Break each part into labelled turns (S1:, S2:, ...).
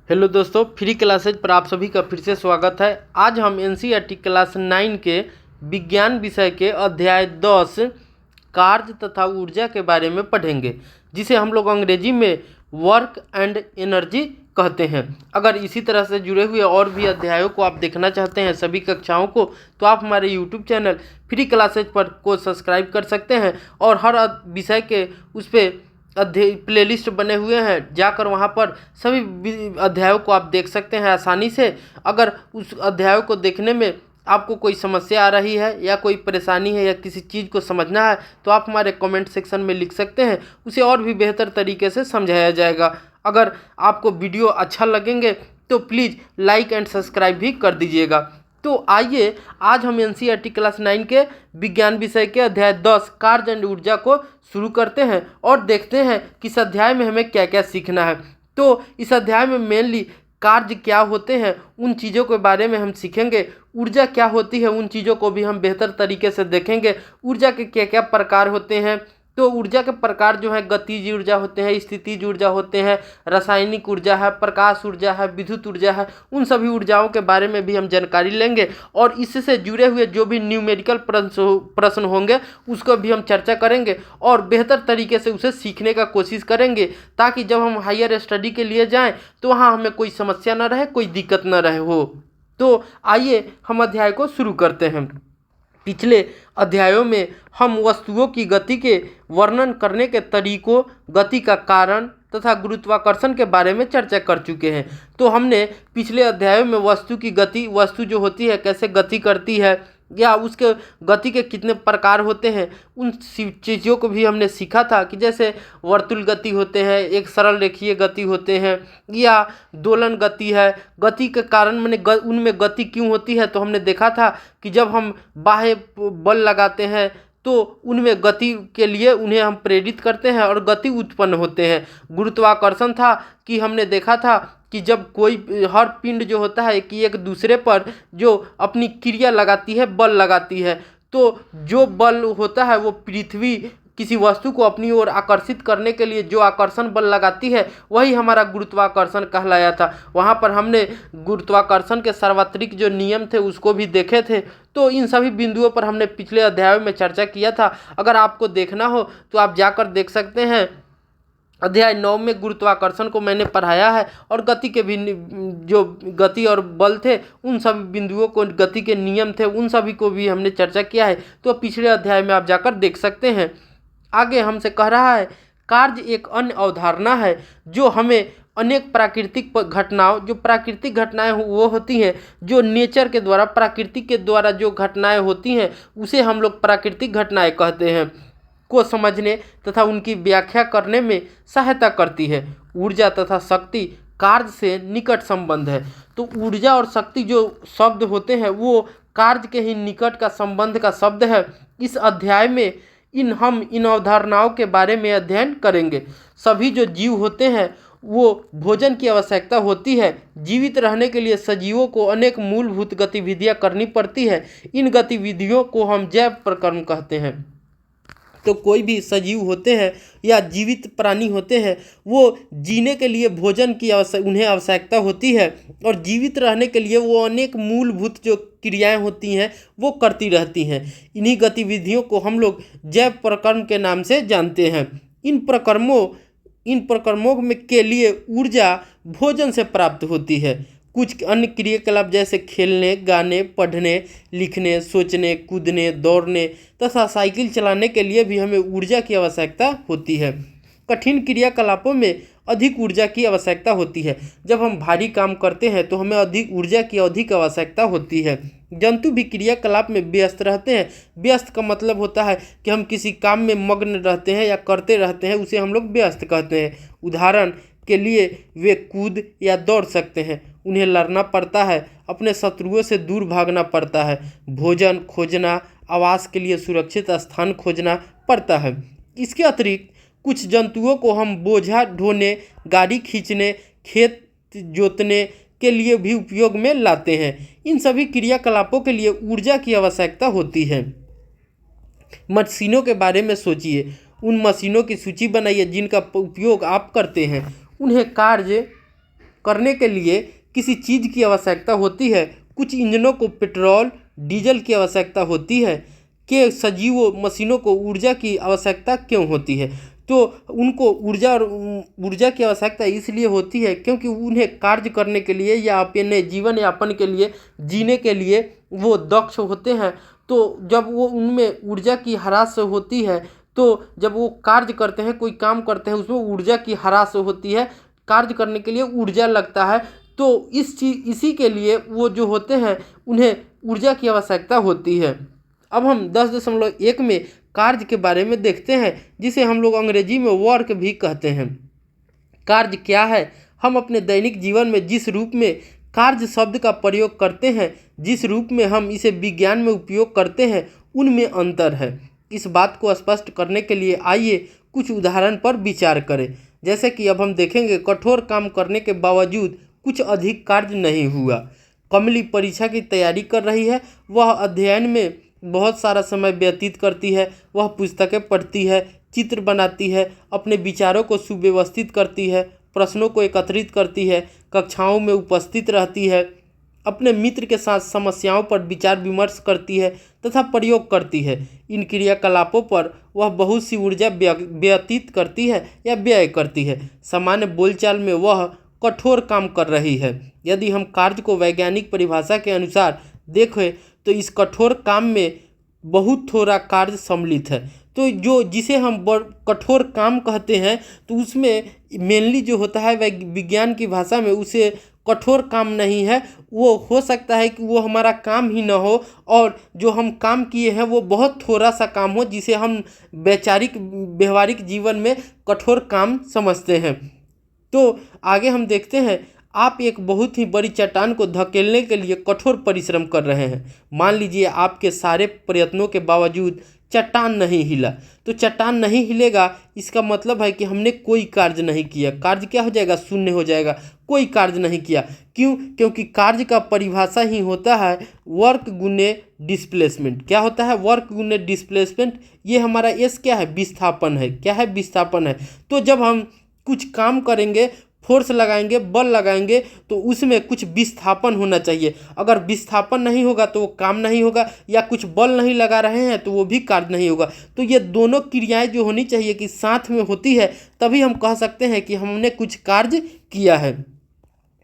S1: Hello दोस्तों, free classes पर आप सभी का फिर से स्वागत है। आज हम एनसीईआरटी क्लास 9 के विज्ञान विषय के अध्याय 10 कार्य तथा ऊर्जा के बारे में पढ़ेंगे, जिसे हम लोग अंग्रेजी में वर्क एंड एनर्जी कहते हैं। अगर इसी तरह से जुड़े हुए और भी अध्यायों को आप देखना चाहते हैं, सभी कक्षाओं को, तो आप हमारे यूट्यूब चैनल फ्री क्लासेज पर को सब्सक्राइब कर सकते हैं और हर विषय के उस पर प्लेलिस्ट बने हुए हैं, जाकर वहां पर सभी अध्यायों को आप देख सकते हैं आसानी से। अगर उस अध्यायों को देखने में आपको कोई समस्या आ रही है या कोई परेशानी है या किसी चीज़ को समझना है, तो आप हमारे कमेंट सेक्शन में लिख सकते हैं, उसे और भी बेहतर तरीके से समझाया जाएगा। अगर आपको वीडियो अच्छा लगेंगे तो प्लीज़ लाइक एंड सब्सक्राइब भी कर दीजिएगा। तो आइए आज हम एनसीईआरटी क्लास 9 के विज्ञान विषय के अध्याय 10 कार्य एंड ऊर्जा को शुरू करते हैं और देखते हैं कि इस अध्याय में हमें क्या क्या सीखना है। तो इस अध्याय में मेनली कार्य क्या होते हैं उन चीज़ों के बारे में हम सीखेंगे। ऊर्जा क्या होती है उन चीज़ों को भी हम बेहतर तरीके से देखेंगे। ऊर्जा के क्या क्या प्रकार होते हैं, तो ऊर्जा के प्रकार जो है गतिज ऊर्जा होते हैं, स्थितिज ऊर्जा होते हैं, रासायनिक ऊर्जा है, प्रकाश ऊर्जा है, विद्युत ऊर्जा है। उन सभी ऊर्जाओं के बारे में भी हम जानकारी लेंगे और इससे जुड़े हुए जो भी न्यूमेरिकल प्रश्न होंगे उसको भी हम चर्चा करेंगे और बेहतर तरीके से उसे सीखने का कोशिश करेंगे, ताकि जब हम हायर स्टडी के लिए जाएं तो वहाँ हमें कोई समस्या न रहे, कोई दिक्कत न रहे हो। तो आइए हम अध्याय को शुरू करते हैं। पिछले अध्यायों में हम वस्तुओं की गति के वर्णन करने के तरीकों, गति का कारण तथा गुरुत्वाकर्षण के बारे में चर्चा कर चुके हैं। तो हमने पिछले अध्यायों में वस्तु की गति, वस्तु जो होती है कैसे गति करती है या उसके गति के कितने प्रकार होते हैं, उन चीज़ों को भी हमने सीखा था कि जैसे वर्तुल गति होते हैं, एक सरल रेखीय गति होते हैं या दोलन गति है। गति के कारण उनमें गति क्यों होती है, तो हमने देखा था कि जब हम बाह्य बल लगाते हैं तो उनमें गति के लिए उन्हें हम प्रेरित करते हैं और गति उत्पन्न होते हैं। गुरुत्वाकर्षण था कि हमने देखा था कि जब कोई हर पिंड जो होता है कि एक दूसरे पर जो अपनी क्रिया लगाती है, बल लगाती है, तो जो बल होता है वो पृथ्वी किसी वस्तु को अपनी ओर आकर्षित करने के लिए जो आकर्षण बल लगाती है वही हमारा गुरुत्वाकर्षण कहलाया था। वहाँ पर हमने गुरुत्वाकर्षण के सार्वत्रिक जो नियम थे उसको भी देखे थे। तो इन सभी बिंदुओं पर हमने पिछले अध्यायों में चर्चा किया था। अगर आपको देखना हो तो आप जाकर देख सकते हैं। अध्याय 9 में गुरुत्वाकर्षण को मैंने पढ़ाया है और गति के भी जो गति और बल थे उन सभी बिंदुओं को, गति के नियम थे, उन सभी को भी हमने चर्चा किया है। तो पिछले अध्याय में आप जाकर देख सकते हैं। आगे हमसे कह रहा है कार्य एक अन्य अवधारणा है जो हमें अनेक प्राकृतिक घटनाओं, जो प्राकृतिक घटनाएं वो होती हैं जो नेचर के द्वारा, प्रकृति के द्वारा जो घटनाएं होती हैं उसे हम लोग प्राकृतिक घटनाएं कहते हैं, को समझने तथा उनकी व्याख्या करने में सहायता करती है। ऊर्जा तथा शक्ति कार्य से निकट संबंध है। तो ऊर्जा और शक्ति जो शब्द होते हैं वो कार्य के ही निकट का संबंध का शब्द है। इस अध्याय में हम इन अवधारणाओं के बारे में अध्ययन करेंगे। सभी जो जीव होते हैं वो भोजन की आवश्यकता होती है। जीवित रहने के लिए सजीवों को अनेक मूलभूत गतिविधियां करनी पड़ती है। इन गतिविधियों को हम जैव प्रकर्म कहते हैं। तो कोई भी सजीव होते हैं या जीवित प्राणी होते हैं वो जीने के लिए भोजन की उन्हें आवश्यकता होती है और जीवित रहने के लिए वो अनेक मूलभूत जो क्रियाएं होती हैं वो करती रहती हैं। इन्हीं गतिविधियों को हम लोग जैव प्रकर्म के नाम से जानते हैं। इन प्रकर्मों में के लिए ऊर्जा भोजन से प्राप्त होती है। कुछ अन्य क्रियाकलाप जैसे खेलने, गाने, पढ़ने, लिखने, सोचने, कूदने, दौड़ने तथा साइकिल चलाने के लिए भी हमें ऊर्जा की आवश्यकता होती है। कठिन क्रियाकलापों में अधिक ऊर्जा की आवश्यकता होती है। जब हम भारी काम करते हैं तो हमें अधिक ऊर्जा की अधिक आवश्यकता होती है। जंतु भी क्रियाकलाप में व्यस्त रहते हैं। व्यस्त का मतलब होता है कि हम किसी काम में मग्न रहते हैं या करते रहते हैं, उसे हम लोग व्यस्त कहते हैं। उदाहरण के लिए वे कूद या दौड़ सकते हैं, उन्हें लड़ना पड़ता है, अपने शत्रुओं से दूर भागना पड़ता है, भोजन खोजना, आवास के लिए सुरक्षित स्थान खोजना पड़ता है। इसके अतिरिक्त कुछ जंतुओं को हम बोझा ढोने, गाड़ी खींचने, खेत जोतने के लिए भी उपयोग में लाते हैं। इन सभी क्रियाकलापों के लिए ऊर्जा की आवश्यकता होती है। मशीनों के बारे में सोचिए। उन मशीनों की सूची बनाइए जिनका उपयोग आप करते हैं। उन्हें कार्य करने के लिए किसी चीज़ की आवश्यकता होती है। कुछ इंजनों को पेट्रोल डीजल की आवश्यकता होती है कि सजीवों मशीनों को ऊर्जा की आवश्यकता क्यों होती है? तो उनको ऊर्जा की आवश्यकता इसलिए होती है क्योंकि उन्हें कार्य करने के लिए या अपने जीवन यापन के लिए जीने के लिए वो दक्ष होते हैं। तो जब वो उनमें ऊर्जा की ह्रास होती है, तो जब वो कार्य करते हैं, कोई काम करते हैं, उसमें ऊर्जा की ह्रास होती है, कार्य करने के लिए ऊर्जा लगता है। तो इसी के लिए वो जो होते हैं उन्हें ऊर्जा की आवश्यकता होती है। अब हम 10.1 में कार्य के बारे में देखते हैं, जिसे हम लोग अंग्रेजी में वर्क भी कहते हैं। कार्य क्या है? हम अपने दैनिक जीवन में जिस रूप में कार्य शब्द का प्रयोग करते हैं, जिस रूप में हम इसे विज्ञान में उपयोग करते हैं, उनमें अंतर है। इस बात को स्पष्ट करने के लिए आइए कुछ उदाहरण पर विचार करें। जैसे कि अब हम देखेंगे, कठोर काम करने के बावजूद कुछ अधिक कार्य नहीं हुआ। कमली परीक्षा की तैयारी कर रही है, वह अध्ययन में बहुत सारा समय व्यतीत करती है। वह पुस्तकें पढ़ती है, चित्र बनाती है, अपने विचारों को सुव्यवस्थित करती है, प्रश्नों को एकत्रित करती है, कक्षाओं में उपस्थित रहती है, अपने मित्र के साथ समस्याओं पर विचार विमर्श करती है तथा प्रयोग करती है। इन क्रियाकलापों पर वह बहुत सी ऊर्जा व्यतीत करती है या व्यय करती है। सामान्य बोलचाल में वह कठोर काम कर रही है। यदि हम कार्य को वैज्ञानिक परिभाषा के अनुसार देखें तो इस कठोर काम में बहुत थोड़ा कार्य सम्मिलित है। तो जिसे हम कठोर काम कहते हैं, तो उसमें मेनली जो होता है विज्ञान की भाषा में उसे कठोर काम नहीं है। वो हो सकता है कि वो हमारा काम ही ना हो, और जो हम काम किए हैं वो बहुत थोड़ा सा काम हो, जिसे हम व्यवहारिक जीवन में कठोर काम समझते हैं। तो आगे हम देखते हैं, आप एक बहुत ही बड़ी चट्टान को धकेलने के लिए कठोर परिश्रम कर रहे हैं। मान लीजिए आपके सारे प्रयत्नों के बावजूद चट्टान नहीं हिला। तो चट्टान नहीं हिलेगा, इसका मतलब है कि हमने कोई कार्य नहीं किया। कार्य क्या हो जाएगा? शून्य हो जाएगा। कोई कार्य नहीं किया। क्यों? क्योंकि कार्य का परिभाषा ही होता है वर्क गुने डिस्प्लेसमेंट। क्या होता है? वर्क गुने डिस्प्लेसमेंट। ये हमारा एस क्या है? विस्थापन है। क्या है? विस्थापन है। तो जब हम कुछ काम करेंगे, फोर्स लगाएंगे, बल लगाएंगे, तो उसमें कुछ विस्थापन होना चाहिए। अगर विस्थापन नहीं होगा तो वो काम नहीं होगा, या कुछ बल नहीं लगा रहे हैं तो वो भी कार्य नहीं होगा। तो ये दोनों क्रियाएं जो होनी चाहिए कि साथ में होती है, तभी हम कह सकते हैं कि हमने कुछ कार्य किया है।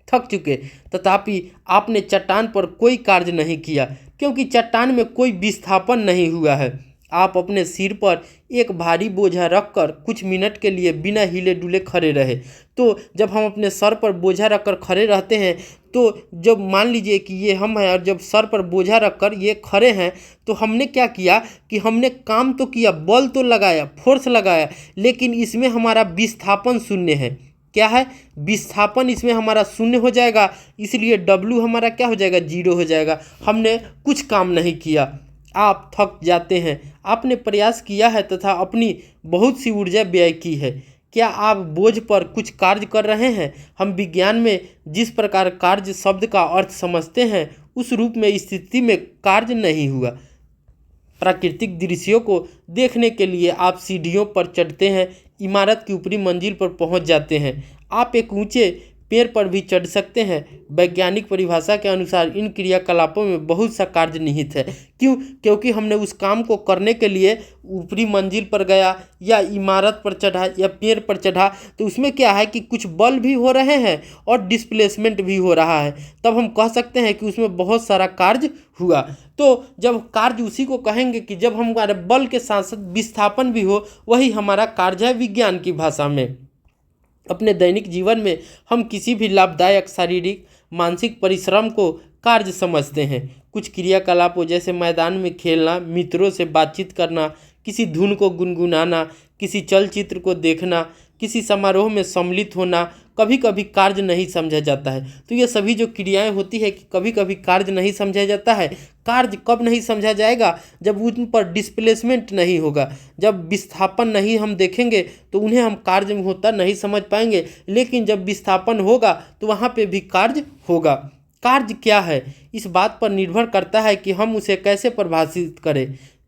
S1: थक चुके, तथापि आपने चट्टान पर कोई कार्य नहीं किया, क्योंकि चट्टान में कोई विस्थापन नहीं हुआ है। आप अपने सिर पर एक भारी बोझा रखकर कुछ मिनट के लिए बिना हिले डुले खड़े रहे। तो जब हम अपने सर पर बोझा रखकर खड़े रहते हैं, तो जब मान लीजिए कि ये हम हैं और जब सर पर बोझा रखकर ये खड़े हैं, तो हमने क्या किया कि हमने काम तो किया, बल तो लगाया, फोर्स लगाया, लेकिन इसमें हमारा विस्थापन शून्य है। क्या है? विस्थापन इसमें हमारा शून्य हो जाएगा, इसलिए W हमारा क्या हो जाएगा? 0 हो जाएगा। हमने कुछ काम नहीं किया। आप थक जाते हैं, आपने प्रयास किया है तथा अपनी बहुत सी ऊर्जा व्यय की है। क्या आप बोझ पर कुछ कार्य कर रहे हैं? हम विज्ञान में जिस प्रकार कार्य शब्द का अर्थ समझते हैं, उस रूप में स्थिति में कार्य नहीं हुआ। प्राकृतिक दृश्यों को देखने के लिए आप सीढ़ियों पर चढ़ते हैं, इमारत की ऊपरी मंजिल पर पहुंच जाते हैं, आप एक ऊंचे पेड़ पर भी चढ़ सकते हैं। वैज्ञानिक परिभाषा के अनुसार इन क्रियाकलापों में बहुत सा कार्य निहित है। क्यों? क्योंकि हमने उस काम को करने के लिए ऊपरी मंजिल पर गया, या इमारत पर चढ़ा, या पेड़ पर चढ़ा, तो उसमें क्या है कि कुछ बल भी हो रहे हैं और डिस्प्लेसमेंट भी हो रहा है। तब हम कह सकते हैं कि उसमें बहुत सारा कार्य हुआ। तो जब कार्य उसी को कहेंगे कि जब हमारे बल के साथ साथ विस्थापन भी हो, वही हमारा कार्य है विज्ञान की भाषा में। अपने दैनिक जीवन में हम किसी भी लाभदायक शारीरिक मानसिक परिश्रम को कार्य समझते हैं। कुछ क्रियाकलापों जैसे मैदान में खेलना, मित्रों से बातचीत करना, किसी धुन को गुनगुनाना, किसी चलचित्र को देखना, किसी समारोह में सम्मिलित होना, कभी कभी कार्य नहीं समझा जाता है। तो ये सभी जो क्रियाएं होती है कि कभी कभी कार्य नहीं समझा जाता है। कार्य कब नहीं समझा जाएगा? जब उन पर डिस्प्लेसमेंट नहीं होगा, जब विस्थापन नहीं हम देखेंगे तो उन्हें हम कार्य में होता नहीं समझ पाएंगे। लेकिन जब विस्थापन होगा तो वहाँ पे भी कार्य होगा। कार्य क्या है, इस बात पर निर्भर करता है कि हम उसे कैसे परिभाषित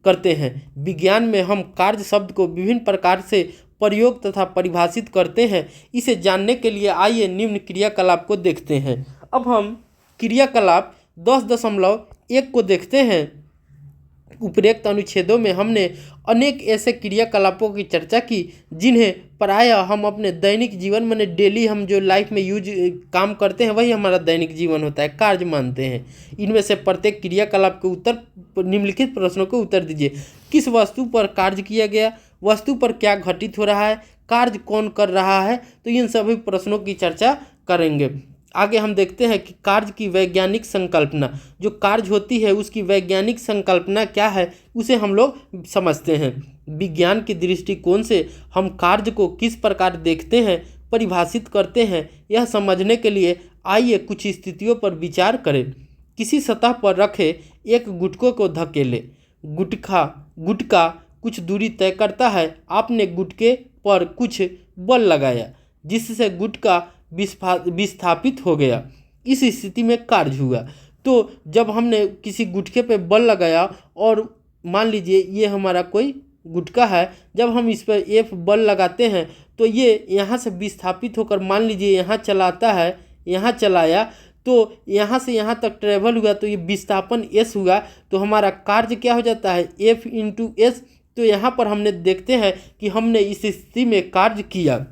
S1: करते हैं। विज्ञान में हम कार्य शब्द को विभिन्न प्रकार से प्रयोग तथा परिभाषित करते हैं। इसे जानने के लिए आइए निम्न क्रियाकलाप को देखते हैं। अब हम क्रियाकलाप 10.1 को देखते हैं। उपरोक्त अनुच्छेदों में हमने अनेक ऐसे क्रियाकलापों की चर्चा की जिन्हें प्रायः हम अपने दैनिक जीवन में डेली हम जो लाइफ में काम करते हैं वही हमारा दैनिक जीवन होता है, कार्य मानते हैं। इनमें से प्रत्येक क्रियाकलाप के उत्तर निम्नलिखित प्रश्नों के उत्तर दीजिए। किस वस्तु पर कार्य किया गया, वस्तु पर क्या घटित हो रहा है, कार्य कौन कर रहा है। तो इन सभी प्रश्नों की चर्चा करेंगे। आगे हम देखते हैं कि कार्य की वैज्ञानिक संकल्पना, जो कार्य होती है उसकी वैज्ञानिक संकल्पना क्या है उसे हम लोग समझते हैं। विज्ञान के दृष्टिकोण से हम कार्य को किस प्रकार देखते हैं, परिभाषित करते हैं, यह समझने के लिए आइए कुछ स्थितियों पर विचार करें। किसी सतह पर रखे एक गुटके को धकेले। गुटका कुछ दूरी तय करता है। आपने गुटके पर कुछ बल लगाया जिससे गुटका विस्थापित हो गया। इस स्थिति में कार्य हुआ। तो जब हमने किसी गुटके पे बल लगाया और मान लीजिए ये हमारा कोई गुटका है, जब हम इस पर F बल लगाते हैं तो ये यहाँ से विस्थापित होकर मान लीजिए यहाँ चलाता है, यहाँ चलाया तो यहाँ से यहाँ तक ट्रेवल हुआ तो ये विस्थापन S हुआ। तो हमारा कार्य क्या हो जाता है, F × S। तो यहाँ पर हमने देखते हैं कि हमने इस स्थिति में कार्य किया।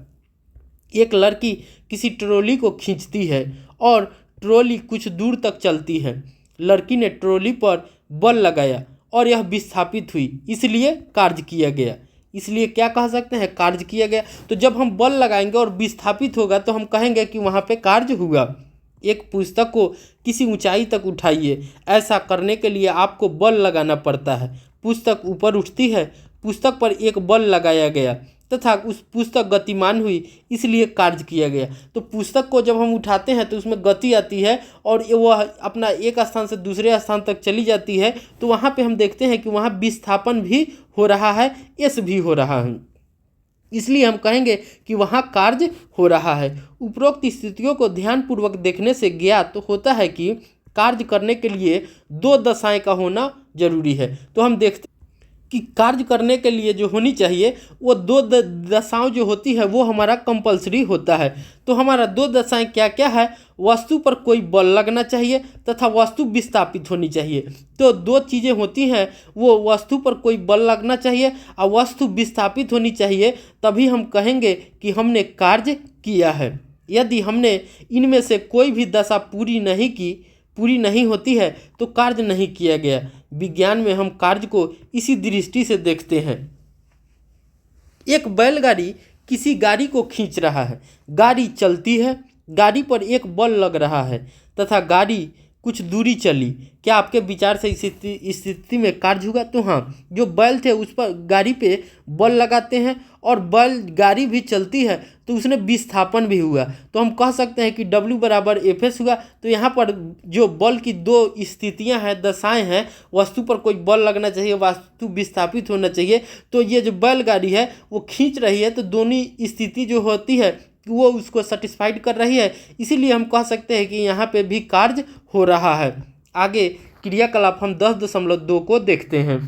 S1: एक लड़की किसी ट्रॉली को खींचती है और ट्रॉली कुछ दूर तक चलती है। लड़की ने ट्रॉली पर बल लगाया और यह विस्थापित हुई, इसलिए कार्य किया गया। इसलिए क्या कह सकते हैं, कार्य किया गया। तो जब हम बल लगाएंगे और विस्थापित होगा तो हम कहेंगे कि वहाँ पे कार्य हुआ। एक पुस्तक को किसी ऊंचाई तक उठाइए। ऐसा करने के लिए आपको बल लगाना पड़ता है। पुस्तक ऊपर उठती है, पुस्तक पर एक बल लगाया गया तथा उस पुस्तक गतिमान हुई, इसलिए कार्य किया गया। तो पुस्तक को जब हम उठाते हैं तो उसमें गति आती है और वह अपना एक स्थान से दूसरे स्थान तक चली जाती है। तो वहाँ पे हम देखते हैं कि वहाँ विस्थापन भी हो रहा है, S भी हो रहा है, इसलिए हम कहेंगे कि वहाँ कार्य हो रहा है। उपरोक्त स्थितियों को ध्यानपूर्वक देखने से ज्ञात होता है कि कार्य करने के लिए दो दशाएं का होना जरूरी है। तो हम देखते कि कार्य करने के लिए जो होनी चाहिए वो दो दशाएं जो होती है वो हमारा कंपलसरी होता है। तो हमारा दो दशाएं क्या क्या है, वस्तु पर कोई बल लगना चाहिए तथा वस्तु विस्थापित होनी चाहिए। तो दो चीज़ें होती हैं, वो वस्तु पर कोई बल लगना चाहिए और वस्तु विस्थापित होनी चाहिए, तभी हम कहेंगे कि हमने कार्य किया है। यदि हमने इनमें से कोई भी दशा पूरी नहीं होती है तो कार्य नहीं किया गया। विज्ञान में हम कार्य को इसी दृष्टि से देखते हैं। एक बैलगाड़ी किसी गाड़ी को खींच रहा है। गाड़ी चलती है, गाड़ी पर एक बल लग रहा है तथा गाड़ी कुछ दूरी चली। क्या आपके विचार से इस स्थिति में कार्य हुआ? तो हाँ, जो बैल थे उस पर गाड़ी पे बल लगाते हैं और गाड़ी भी चलती है तो उसने विस्थापन भी हुआ। तो हम कह सकते हैं कि W = Fs हुआ। तो यहाँ पर जो बल की दो स्थितियाँ हैं, दशाएं हैं, वस्तु पर कोई बल लगना चाहिए, वस्तु विस्थापित होना चाहिए। तो ये जो बैलगाड़ी है वो खींच रही है, तो दोनों स्थिति जो होती है वो उसको सेटिस्फाइड कर रही है, इसीलिए हम कह सकते हैं कि यहाँ पे भी कार्य हो रहा है। आगे क्रियाकलाप हम 10.2 को देखते हैं।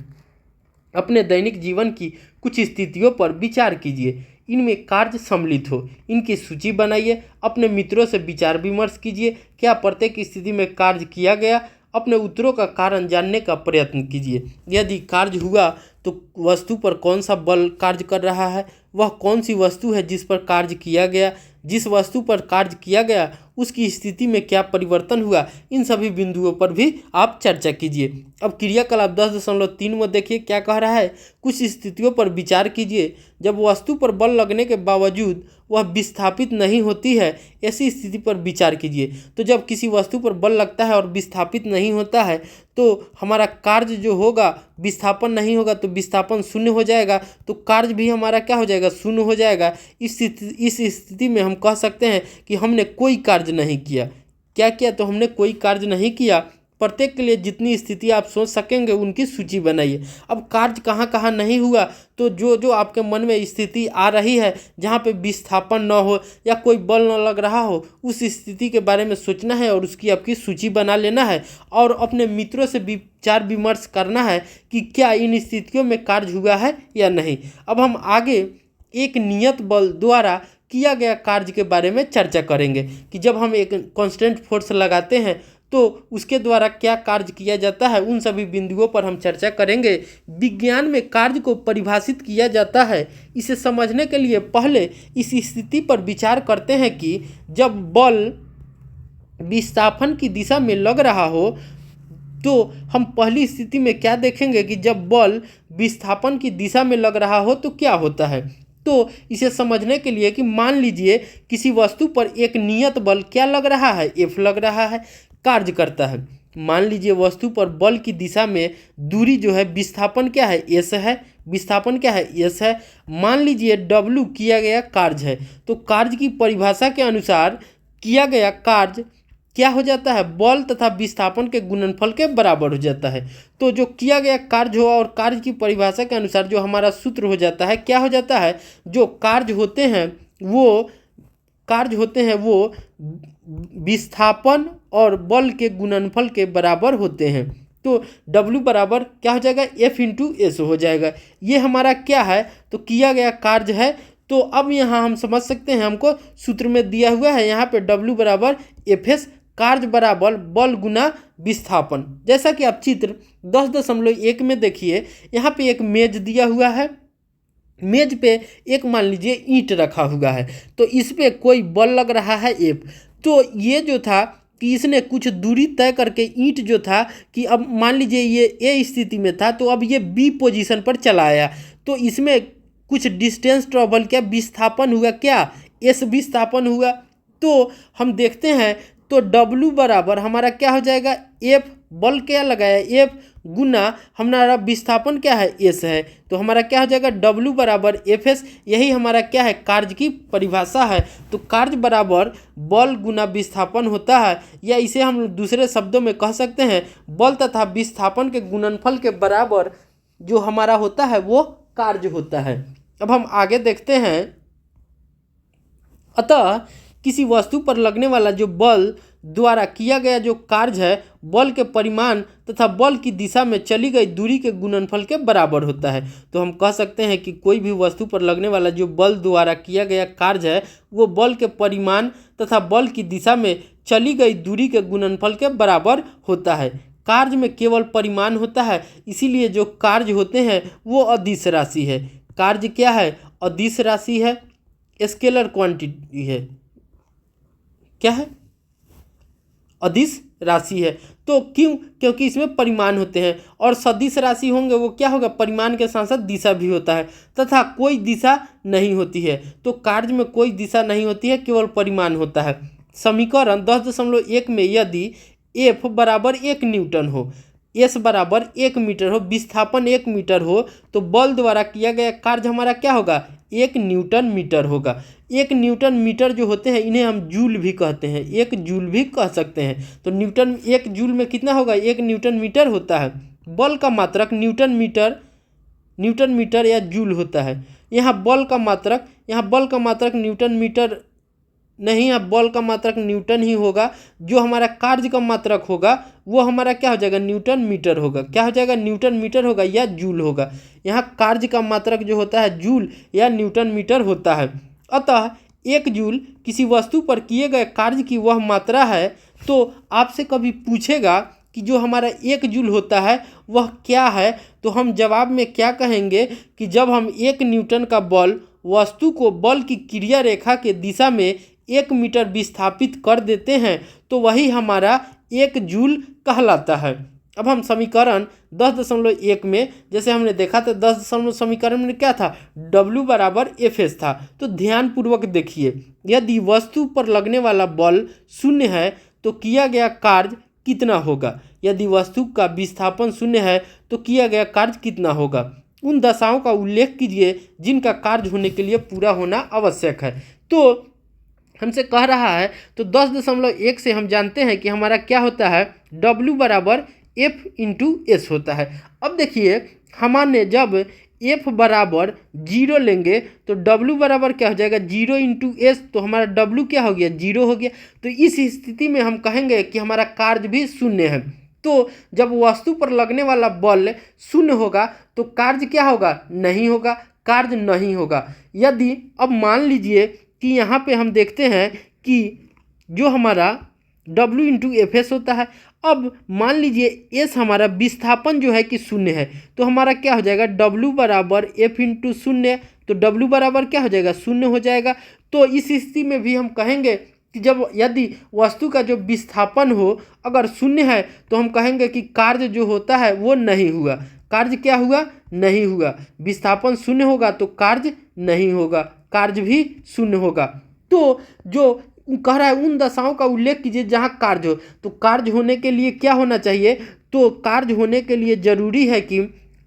S1: अपने दैनिक जीवन की कुछ स्थितियों पर विचार कीजिए, इनमें कार्य सम्मिलित हो, इनकी सूची बनाइए, अपने मित्रों से विचार विमर्श कीजिए, क्या प्रत्येक स्थिति में कार्य किया गया। अपने उत्तरों का कारण जानने का प्रयत्न कीजिए। यदि कार्य हुआ तो वस्तु पर कौन सा बल कार्य कर रहा है, वह कौन सी वस्तु है जिस पर कार्य किया गया, जिस वस्तु पर कार्य किया गया उसकी स्थिति में क्या परिवर्तन हुआ। इन सभी बिंदुओं पर भी आप चर्चा कीजिए। अब क्रियाकलाप 10.3 में देखिए क्या कह रहा है। कुछ स्थितियों पर विचार कीजिए जब वस्तु पर बल लगने के बावजूद वह विस्थापित नहीं होती है, ऐसी स्थिति पर विचार कीजिए। तो जब किसी वस्तु पर बल लगता है और विस्थापित नहीं होता है तो हमारा कार्य जो होगा, विस्थापन नहीं होगा तो विस्थापन शून्य हो जाएगा, तो कार्य भी हमारा क्या हो जाएगा, शून्य हो जाएगा। इस स्थिति में हम कह सकते हैं कि हमने कोई कार्य नहीं किया। क्या किया? तो हमने कोई कार्य नहीं किया। प्रत्येक के लिए जितनी स्थिति आप सोच सकेंगे उनकी सूची बनाइए। अब कार्य कहाँ कहाँ नहीं हुआ, तो जो जो आपके मन में स्थिति आ रही है जहाँ पे विस्थापन न हो या कोई बल न लग रहा हो, उस स्थिति के बारे में सोचना है और उसकी आपकी सूची बना लेना है और अपने मित्रों से विचार विमर्श करना है कि क्या इन स्थितियों में कार्य हुआ है या नहीं। अब हम आगे एक नियत बल द्वारा किया गया कार्य के बारे में चर्चा करेंगे कि जब हम एक कांस्टेंट फोर्स लगाते हैं तो उसके द्वारा क्या कार्य किया जाता है, उन सभी बिंदुओं पर हम चर्चा करेंगे। विज्ञान में कार्य को परिभाषित किया जाता है। इसे समझने के लिए पहले इस स्थिति पर विचार करते हैं कि जब बल विस्थापन की दिशा में लग रहा हो तो हम पहली स्थिति में क्या देखेंगे कि जब बल विस्थापन की दिशा में लग रहा हो तो क्या होता है। तो इसे समझने के लिए कि मान लीजिए किसी वस्तु पर एक नियत बल क्या लग रहा है, F लग रहा है, कार्य करता है। मान लीजिए वस्तु पर बल की दिशा में दूरी जो है विस्थापन क्या है, S है, विस्थापन क्या है, S है। मान लीजिए W किया गया कार्य है, तो कार्य की परिभाषा के अनुसार किया गया कार्य क्या हो जाता है, बल तथा विस्थापन के गुणनफल के बराबर हो जाता है। तो जो किया गया कार्य हुआ और कार्य की परिभाषा के अनुसार जो हमारा सूत्र हो जाता है, क्या हो जाता है, जो कार्य होते हैं वो विस्थापन और बल के गुणनफल के बराबर होते हैं। तो W बराबर क्या हो जाएगा, F इंटू एस हो जाएगा। ये हमारा क्या है, तो किया गया कार्य है। तो अब यहाँ हम समझ सकते हैं, हमको सूत्र में दिया हुआ है यहाँ पे W बराबर Fs, कार्य बराबर बल गुना विस्थापन। जैसा कि आप चित्र 10.1 में देखिए, यहाँ पे एक मेज दिया हुआ है, मेज पे एक मान लीजिए ईंट रखा हुआ है, तो इस पे कोई बल लग रहा है F। तो ये जो था कि इसने कुछ दूरी तय करके ईंट जो था कि अब मान लीजिए ये ए स्थिति में था, तो अब ये बी पोजीशन पर चला आया, तो इसमें कुछ डिस्टेंस ट्रेवल क्या विस्थापन हुआ, क्या एस विस्थापन हुआ। तो हम देखते हैं तो W बराबर हमारा क्या हो जाएगा, F बल क्या लगाया F गुना हमारा विस्थापन क्या है S है, तो हमारा क्या हो जाएगा W बराबर Fs। यही हमारा क्या है, कार्य की परिभाषा है। तो कार्य बराबर बल गुना विस्थापन होता है, या इसे हम दूसरे शब्दों में कह सकते हैं बल तथा विस्थापन के गुणनफल के बराबर जो हमारा होता है वो कार्य होता है। अब हम आगे देखते हैं। अतः किसी वस्तु पर लगने वाला जो बल द्वारा किया गया जो कार्य है, बल के परिमाण तथा बल की दिशा में चली गई दूरी के गुणनफल के बराबर होता है। तो हम कह सकते हैं कि कोई भी वस्तु पर लगने वाला जो बल द्वारा किया गया कार्य है वो बल के परिमाण तथा बल की दिशा में चली गई दूरी के गुणनफल के बराबर होता है। कार्य में केवल परिमाण होता है, इसीलिए जो कार्य होते हैं वो अदिश राशि है। कार्य क्या है, अदिश राशि है, स्केलर क्वांटिटी है। क्या है, अदिश राशि है। तो क्यों, क्योंकि इसमें परिमाण होते हैं, और सदिश राशि होंगे वो क्या होगा, परिमाण के साथ साथ दिशा भी होता है, तथा कोई दिशा नहीं होती है। तो कार्य में कोई दिशा नहीं होती है, केवल परिमाण होता है। समीकरण 10.1 में यदि F बराबर 1 न्यूटन हो, S बराबर 1 मीटर हो, विस्थापन 1 मीटर हो, तो बल द्वारा किया गया कार्य हमारा क्या होगा, 1 न्यूटन मीटर होगा। 1 न्यूटन मीटर जो होते हैं इन्हें हम जूल भी कहते हैं, 1 जूल भी कह सकते हैं। तो न्यूटन 1 जूल में कितना होगा, 1 न्यूटन मीटर होता है। बल का मात्रक न्यूटन मीटर या जूल होता है। यहाँ बल का मात्रक न्यूटन मीटर नहीं, अब बल का मात्रक न्यूटन ही होगा। जो हमारा कार्य का मात्रक होगा वो हमारा क्या हो जाएगा, न्यूटन मीटर होगा। क्या हो जाएगा, न्यूटन मीटर होगा या जूल होगा। यहाँ कार्य का मात्रक जो होता है जूल या न्यूटन मीटर होता है। अतः 1 जूल किसी वस्तु पर किए गए कार्य की वह मात्रा है। तो आपसे कभी पूछेगा कि जो हमारा 1 जूल होता है वह क्या है, तो हम जवाब में क्या कहेंगे कि जब हम 1 न्यूटन का बल वस्तु को बल की क्रिया रेखा के दिशा में 1 मीटर विस्थापित कर देते हैं तो वही हमारा 1 जूल कहलाता है। अब हम समीकरण 10.1 में जैसे हमने देखा था, 10 समीकरण में क्या था, W बराबर Fs था। तो ध्यानपूर्वक देखिए, यदि वस्तु पर लगने वाला बल 0 है तो किया गया कार्य कितना होगा, यदि वस्तु का विस्थापन 0 है तो किया गया कार्य कितना होगा। उन दशाओं का उल्लेख कीजिए जिनका कार्य होने के लिए पूरा होना आवश्यक है। तो हमसे कह रहा है, तो 10.1 से हम जानते हैं कि हमारा क्या होता है, W बराबर F इंटू एस होता है। अब देखिए हमने जब F बराबर 0 लेंगे तो W बराबर क्या हो जाएगा, 0 इंटू एस, तो हमारा W क्या हो गया, 0 हो गया। तो इस स्थिति में हम कहेंगे कि हमारा कार्य भी 0 है। तो जब वस्तु पर लगने वाला बल 0 होगा तो कार्य क्या होगा, नहीं होगा, कार्य नहीं होगा। यदि अब मान लीजिए कि यहाँ पे हम देखते हैं कि जो हमारा W इंटू एफ एस होता है, अब मान लीजिए एस हमारा विस्थापन जो है कि शून्य है, तो हमारा क्या हो जाएगा W बराबर एफ इंटू शून्य, तो W बराबर क्या हो जाएगा, शून्य हो जाएगा। तो इस स्थिति में भी हम कहेंगे कि जब यदि वस्तु का जो विस्थापन हो अगर शून्य है तो हम कहेंगे कि कार्य जो होता है वो नहीं हुआ। कार्य क्या हुआ, नहीं हुआ। विस्थापन शून्य होगा तो कार्य नहीं होगा, कार्य भी शून्य होगा। तो जो कह रहा है उन दशाओं का उल्लेख कीजिए जहां कार्य हो, तो कार्य होने के लिए क्या होना चाहिए, तो कार्य होने के लिए जरूरी है कि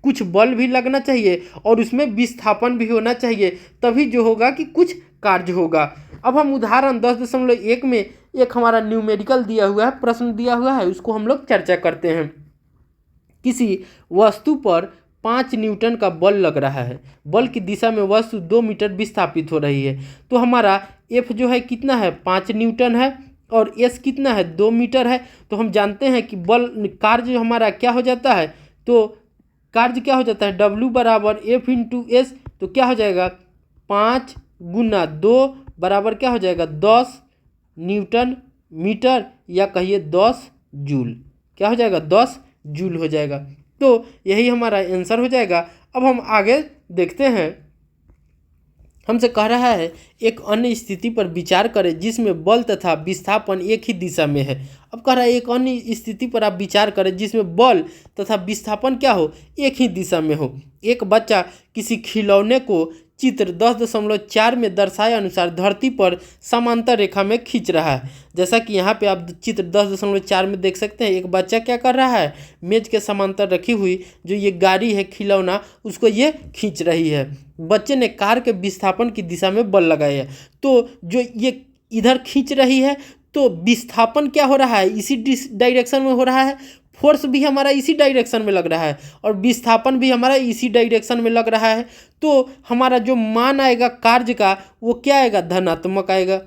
S1: कुछ बल भी लगना चाहिए और उसमें विस्थापन भी होना चाहिए, तभी जो होगा कि कुछ कार्य होगा। अब हम उदाहरण 10.1 में एक हमारा न्यूमेरिकल दिया हुआ है, प्रश्न दिया हुआ है, उसको हम लोग चर्चा करते हैं। किसी वस्तु पर 5 न्यूटन का बल लग रहा है, बल की दिशा में वस्तु 2 मीटर विस्थापित हो रही है, तो हमारा F जो है कितना है, 5 न्यूटन है और S कितना है, 2 मीटर है। तो हम जानते हैं कि बल कार्य जो हमारा क्या हो जाता है, तो कार्य क्या हो जाता है, W बराबर F इंटू एस, तो क्या हो जाएगा 5 गुना 2 बराबर क्या हो जाएगा 10 न्यूटन मीटर, या कहिए 10 जूल, क्या हो जाएगा 10 जूल हो जाएगा। तो यही हमारा आंसर हो जाएगा। अब हम आगे देखते हैं, हमसे कह रहा है एक अन्य स्थिति पर विचार करें जिसमें बल तथा विस्थापन एक ही दिशा में है। अब कह रहा है एक अन्य स्थिति पर आप विचार करें जिसमें बल तथा विस्थापन क्या हो, एक ही दिशा में हो। एक बच्चा किसी खिलौने को चित्र 10.4 में दर्शाए अनुसार धरती पर समांतर रेखा में खींच रहा है। जैसा कि यहाँ पे आप चित्र 10.4 में देख सकते हैं, एक बच्चा क्या कर रहा है, मेज के समांतर रखी हुई जो ये गाड़ी है खिलौना, उसको ये खींच रही है। बच्चे ने कार के विस्थापन की दिशा में बल लगाया है, तो जो ये इधर खींच रही है तो विस्थापन क्या हो रहा है, इसी डायरेक्शन में हो रहा है, फोर्स भी हमारा इसी डायरेक्शन में लग रहा है और विस्थापन भी हमारा इसी डायरेक्शन में लग रहा है। तो हमारा जो मान आएगा कार्य का वो क्या आएगा, धनात्मक आएगा।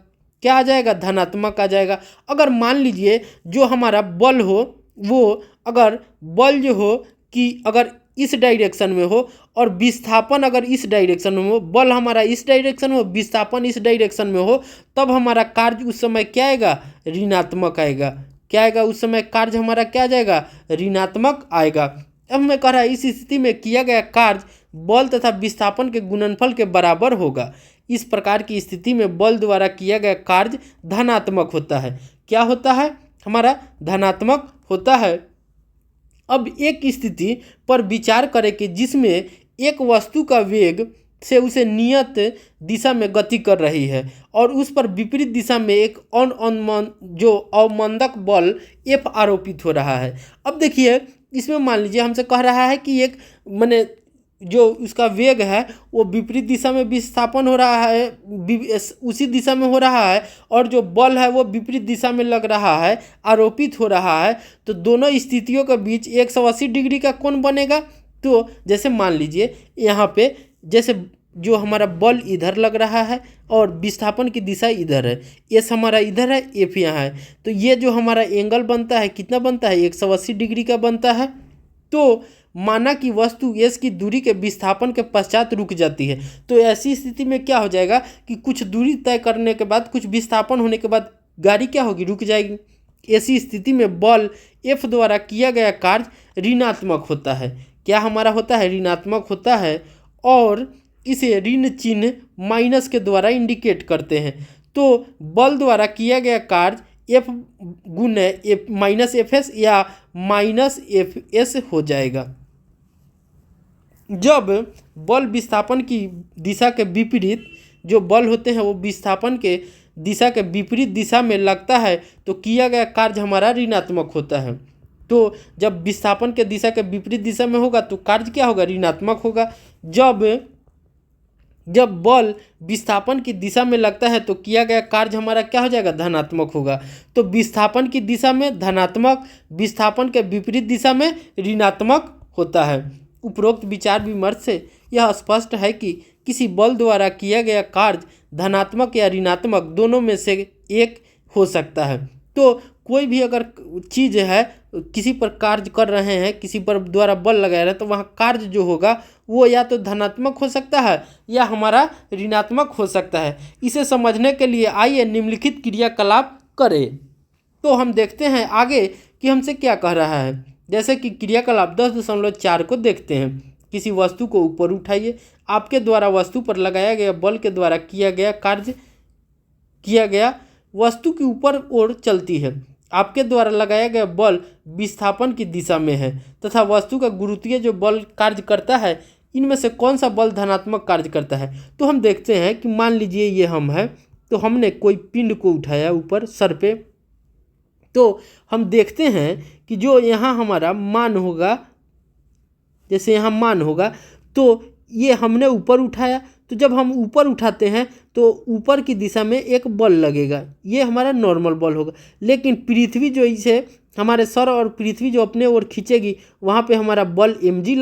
S1: क्या आ जाएगा, धनात्मक आ जाएगा। अगर मान लीजिए जो हमारा बल हो वो अगर बल जो हो कि अगर इस डायरेक्शन में हो और विस्थापन अगर इस डायरेक्शन में हो, बल हमारा इस डायरेक्शन में हो, विस्थापन इस डायरेक्शन में हो, तब हमारा कार्य उस समय क्या आएगा, ऋणात्मक आएगा। क्या आएगा उस समय, कार्य हमारा क्या आ जाएगा, ऋणात्मक आएगा। अब मैं कह रहा है इस स्थिति में किया गया कार्य बल तथा विस्थापन के गुणनफल के बराबर होगा। इस प्रकार की स्थिति में बल द्वारा किया गया कार्य धनात्मक होता है। क्या होता है, हमारा धनात्मक होता है। अब एक स्थिति पर विचार करें कि जिसमें एक वस्तु का वेग से उसे नियत दिशा में गति कर रही है और उस पर विपरीत दिशा में एक जो अवमंदक बल F आरोपित हो रहा है। अब देखिए इसमें मान लीजिए हमसे कह रहा है कि एक माने जो उसका वेग है वो विपरीत दिशा में विस्थापन हो रहा है, उसी दिशा में हो रहा है, और जो बल है वो विपरीत दिशा में लग रहा है, आरोपित हो रहा है। तो दोनों स्थितियों के बीच 180 डिग्री का कोण बनेगा। तो जैसे मान लीजिए यहाँ पे जैसे जो हमारा बल इधर लग रहा है और विस्थापन की दिशा इधर है, एस हमारा इधर है, एफ यहाँ है, तो ये जो हमारा एंगल बनता है कितना बनता है, 180 डिग्री का बनता है। तो माना कि वस्तु एस की दूरी के विस्थापन के पश्चात रुक जाती है, तो ऐसी स्थिति में क्या हो जाएगा कि कुछ दूरी तय करने के बाद, कुछ विस्थापन होने के बाद गाड़ी क्या होगी, रुक जाएगी। ऐसी स्थिति में बल एफ द्वारा किया गया कार्य ऋणात्मक होता है। क्या हमारा होता है, ऋणात्मक होता है, और इसे ऋण चिन्ह माइनस के द्वारा इंडिकेट करते हैं। तो बल द्वारा किया गया कार्य एफ गुने एफ माइनस एफ एस या माइनस एफ एस हो जाएगा। जब बल विस्थापन की दिशा के विपरीत, जो बल होते हैं वो विस्थापन के दिशा के विपरीत दिशा में लगता है तो किया गया कार्य हमारा ऋणात्मक होता है। तो जब विस्थापन के दिशा के विपरीत दिशा में होगा तो कार्य क्या होगा, ऋणात्मक होगा। जब बल विस्थापन की दिशा में लगता है तो किया गया कार्य हमारा क्या हो जाएगा, धनात्मक होगा। तो विस्थापन की दिशा में धनात्मक, विस्थापन के विपरीत दिशा में ऋणात्मक होता है। उपरोक्त विचार विमर्श से यह स्पष्ट है कि किसी बल द्वारा किया गया कार्य धनात्मक या ऋणात्मक दोनों में से एक हो सकता है। तो कोई भी अगर चीज़ है किसी पर कार्य कर रहे हैं, किसी पर द्वारा बल लगाया रहे हैं, तो वहाँ कार्य जो होगा वो या तो धनात्मक हो सकता है या हमारा ऋणात्मक हो सकता है। इसे समझने के लिए आइए निम्नलिखित क्रियाकलाप करें। तो हम देखते हैं आगे कि हमसे क्या कह रहा है। जैसे कि क्रियाकलाप 10.4 को देखते हैं। किसी वस्तु को ऊपर उठाइए। आपके द्वारा वस्तु पर लगाया गया बल के द्वारा किया गया वस्तु की ऊपर ओर चलती है। आपके द्वारा लगाया गया बल विस्थापन की दिशा में है तथा वस्तु का गुरुत्वीय जो बल कार्य करता है, इनमें से कौन सा बल धनात्मक कार्य करता है। तो हम देखते हैं कि मान लीजिए ये हम है, तो हमने कोई पिंड को उठाया ऊपर सर पे, तो हम देखते हैं कि जो यहाँ हमारा मान होगा, जैसे यहाँ मान होगा, तो ये हमने ऊपर उठाया, तो जब हम ऊपर उठाते हैं तो ऊपर की दिशा में एक बल लगेगा, ये हमारा नॉर्मल बल होगा। लेकिन पृथ्वी जो इसे हमारे सर और पृथ्वी जो अपने ओर खींचेगी, वहाँ पे हमारा बल mg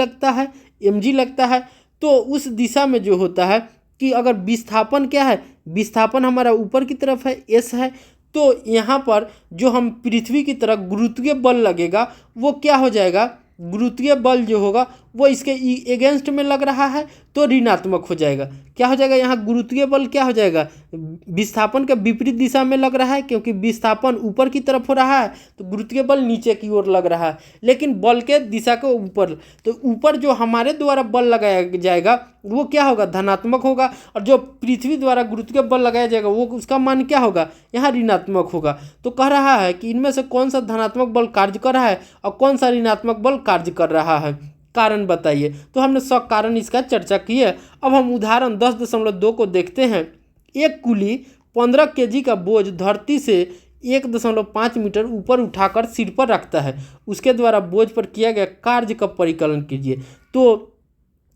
S1: लगता है। तो उस दिशा में जो होता है कि अगर विस्थापन क्या है, विस्थापन हमारा ऊपर की तरफ है, s है, तो यहाँ पर जो हम पृथ्वी की तरफ गुरुत्वीय बल लगेगा वो क्या हो जाएगा, गुरुत्वीय बल जो होगा वो इसके एगेंस्ट में लग रहा है तो ऋणात्मक हो जाएगा। क्या हो जाएगा, यहाँ गुरुत्वीय बल क्या हो जाएगा, विस्थापन के विपरीत दिशा में लग रहा है, क्योंकि विस्थापन ऊपर की तरफ हो रहा है तो गुरुत्वीय बल नीचे की ओर लग रहा है, लेकिन बल के दिशा के ऊपर। तो ऊपर जो हमारे द्वारा बल लगाया जाएगा वो क्या होगा, धनात्मक होगा, और जो पृथ्वी द्वारा गुरुत्वीय बल लगाया जाएगा वो उसका मान क्या होगा, यहाँ ऋणात्मक होगा। तो कह रहा है कि इनमें से कौन सा धनात्मक बल कार्य कर रहा है और कौन सा ऋणात्मक बल कार्य कर रहा है, कारण बताइए। तो हमने सब कारण इसका चर्चा की है। अब हम उदाहरण 10.2 को देखते हैं। एक कुली 15 kg का बोझ धरती से 1.5 मीटर ऊपर उठाकर सिर पर रखता है। उसके द्वारा बोझ पर किया गया कार्य का परिकलन कीजिए। तो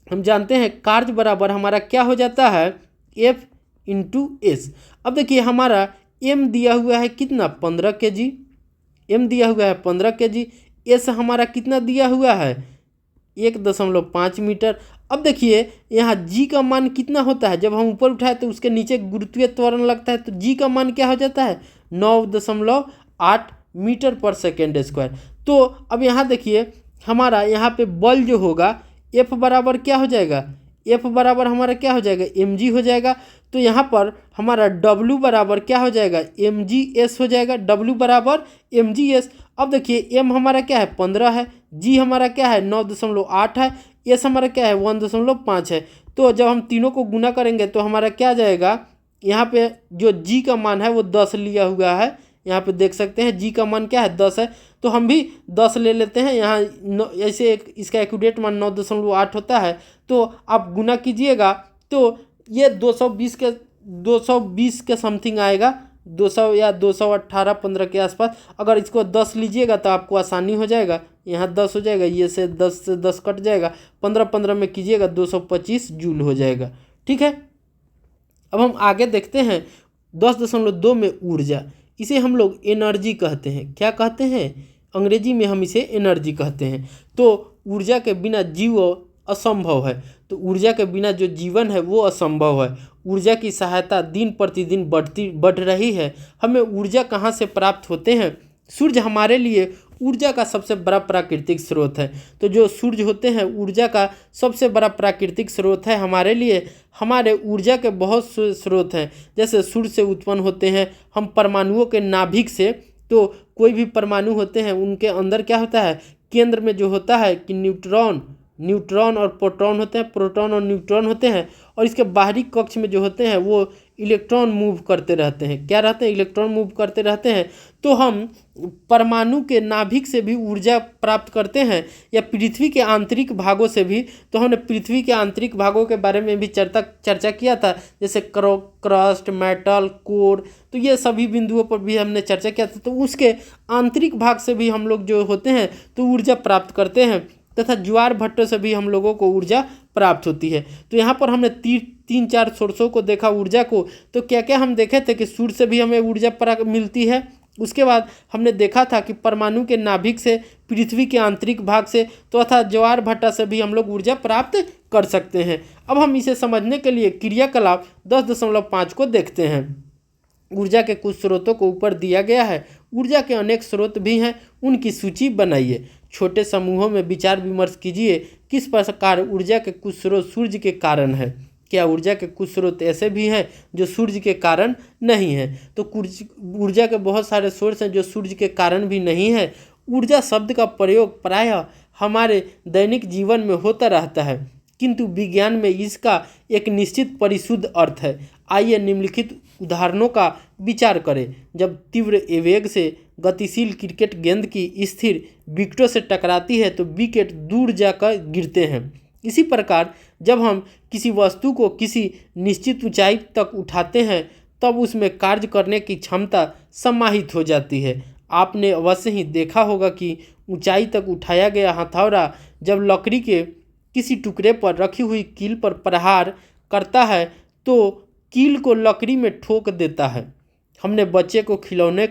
S1: हम जानते हैं कार्य बराबर हमारा क्या हो जाता है, F × S। अब देखिए हमारा M दिया हुआ है कितना, 15 kg, M दिया हुआ है 15 kg, S हमारा कितना दिया हुआ है, 1.5 मीटर। अब देखिए यहाँ G का मान कितना होता है, जब हम ऊपर उठाए तो उसके नीचे गुरुत्वीय त्वरण लगता है, तो G का मान क्या हो जाता है, 9.8 मीटर पर सेकेंड स्क्वायर। तो अब यहाँ देखिए हमारा यहाँ पे बल जो होगा F बराबर क्या हो जाएगा, F बराबर हमारा क्या हो जाएगा, mg हो जाएगा। तो यहाँ पर हमारा W बराबर क्या हो जाएगा, mgs हो जाएगा, W बराबर mgs। अब देखिए M हमारा क्या है, 15 है, G हमारा क्या है, 9.8 है, S हमारा क्या है, 1.5 है। तो जब हम तीनों को गुना करेंगे तो हमारा क्या जाएगा, यहाँ पे जो G का मान है वो 10 लिया हुआ है, यहाँ पे देख सकते हैं G का मान क्या है, 10 है। तो हम भी 10 ले लेते हैं, यहाँ ऐसे इसका एक्यूरेट मान 9.8 होता है। तो आप गुना कीजिएगा तो ये 220 के समथिंग आएगा, 200 या 218-15 के आसपास। अगर इसको 10 लीजिएगा तो आपको आसानी हो जाएगा, यहाँ 10 हो जाएगा, ये से 10 कट जाएगा, 15 में कीजिएगा 225 जूल हो जाएगा। ठीक है, अब हम आगे देखते हैं 10.2 में ऊर्जा। इसे हम लोग एनर्जी कहते हैं। क्या कहते हैं, अंग्रेजी में हम इसे एनर्जी कहते हैं। तो ऊर्जा के बिना जीव असंभव है, तो ऊर्जा के बिना जो जीवन है वो असंभव है। ऊर्जा की सहायता दिन प्रतिदिन बढ़ रही है। हमें ऊर्जा कहाँ से प्राप्त होते हैं, सूर्य हमारे लिए ऊर्जा का सबसे बड़ा प्राकृतिक स्रोत है। तो जो सूर्य होते हैं ऊर्जा का सबसे बड़ा प्राकृतिक स्रोत है हमारे लिए। हमारे ऊर्जा के बहुत स्रोत हैं, जैसे सूर्य से उत्पन्न होते हैं हम परमाणुओं के नाभिक से। तो कोई भी परमाणु होते हैं उनके अंदर क्या होता है, केंद्र में जो होता है कि न्यूट्रॉन और प्रोटॉन होते हैं, प्रोटॉन और न्यूट्रॉन होते हैं, और इसके बाहरी कक्ष में जो होते हैं वो इलेक्ट्रॉन मूव करते रहते हैं। क्या रहते हैं, इलेक्ट्रॉन मूव करते रहते हैं। तो हम परमाणु के नाभिक से भी ऊर्जा प्राप्त करते हैं, या पृथ्वी के आंतरिक भागों से भी। तो हमने पृथ्वी के आंतरिक भागों के बारे में भी चर्चा किया था, जैसे क्रस्ट, मेटल, कोर, तो ये सभी बिंदुओं पर भी हमने चर्चा किया था। तो उसके आंतरिक भाग से भी हम लोग जो होते हैं तो ऊर्जा प्राप्त करते हैं, तथा ज्वार भट्टों से भी हम लोगों को ऊर्जा प्राप्त होती है। तो यहाँ पर हमने 3-4 सोर्सों को देखा ऊर्जा को। तो क्या क्या हम देखे थे कि सूर्य से भी हमें ऊर्जा प्राप्त मिलती है। उसके बाद हमने देखा था कि परमाणु के नाभिक से, पृथ्वी के आंतरिक भाग से, तो तथा ज्वार भट्टा से भी हम लोग ऊर्जा प्राप्त कर सकते हैं। अब हम इसे समझने के लिए क्रियाकलाप 10.5 को देखते हैं। ऊर्जा के कुछ स्रोतों को ऊपर दिया गया है। ऊर्जा के अनेक स्रोत भी हैं, उनकी सूची बनाइए। छोटे समूहों में विचार विमर्श कीजिए। किस प्रकार ऊर्जा के कुछ स्रोत सूर्य के कारण है? क्या ऊर्जा के कुछ स्रोत ऐसे भी हैं जो सूर्य के कारण नहीं हैं? तो ऊर्जा के बहुत सारे सोर्स हैं जो सूर्य के कारण भी नहीं है। ऊर्जा शब्द का प्रयोग प्रायः हमारे दैनिक जीवन में होता रहता है, किंतु विज्ञान में इसका एक निश्चित परिशुद्ध अर्थ है। आइए निम्नलिखित उदाहरणों का विचार करें। जब तीव्र वेग से गतिशील क्रिकेट गेंद की स्थिर विकेटों से टकराती है तो विकेट दूर जाकर गिरते हैं। इसी प्रकार जब हम किसी वस्तु को किसी निश्चित ऊंचाई तक उठाते हैं तब उसमें कार्य करने की क्षमता समाहित हो जाती है। आपने अवश्य ही देखा होगा कि ऊंचाई तक उठाया गया हथौड़ा जब लकड़ी के किसी टुकड़े पर रखी हुई कील पर प्रहार करता है तो कील को लकड़ी में ठोक देता है। हमने बच्चे को खिलौने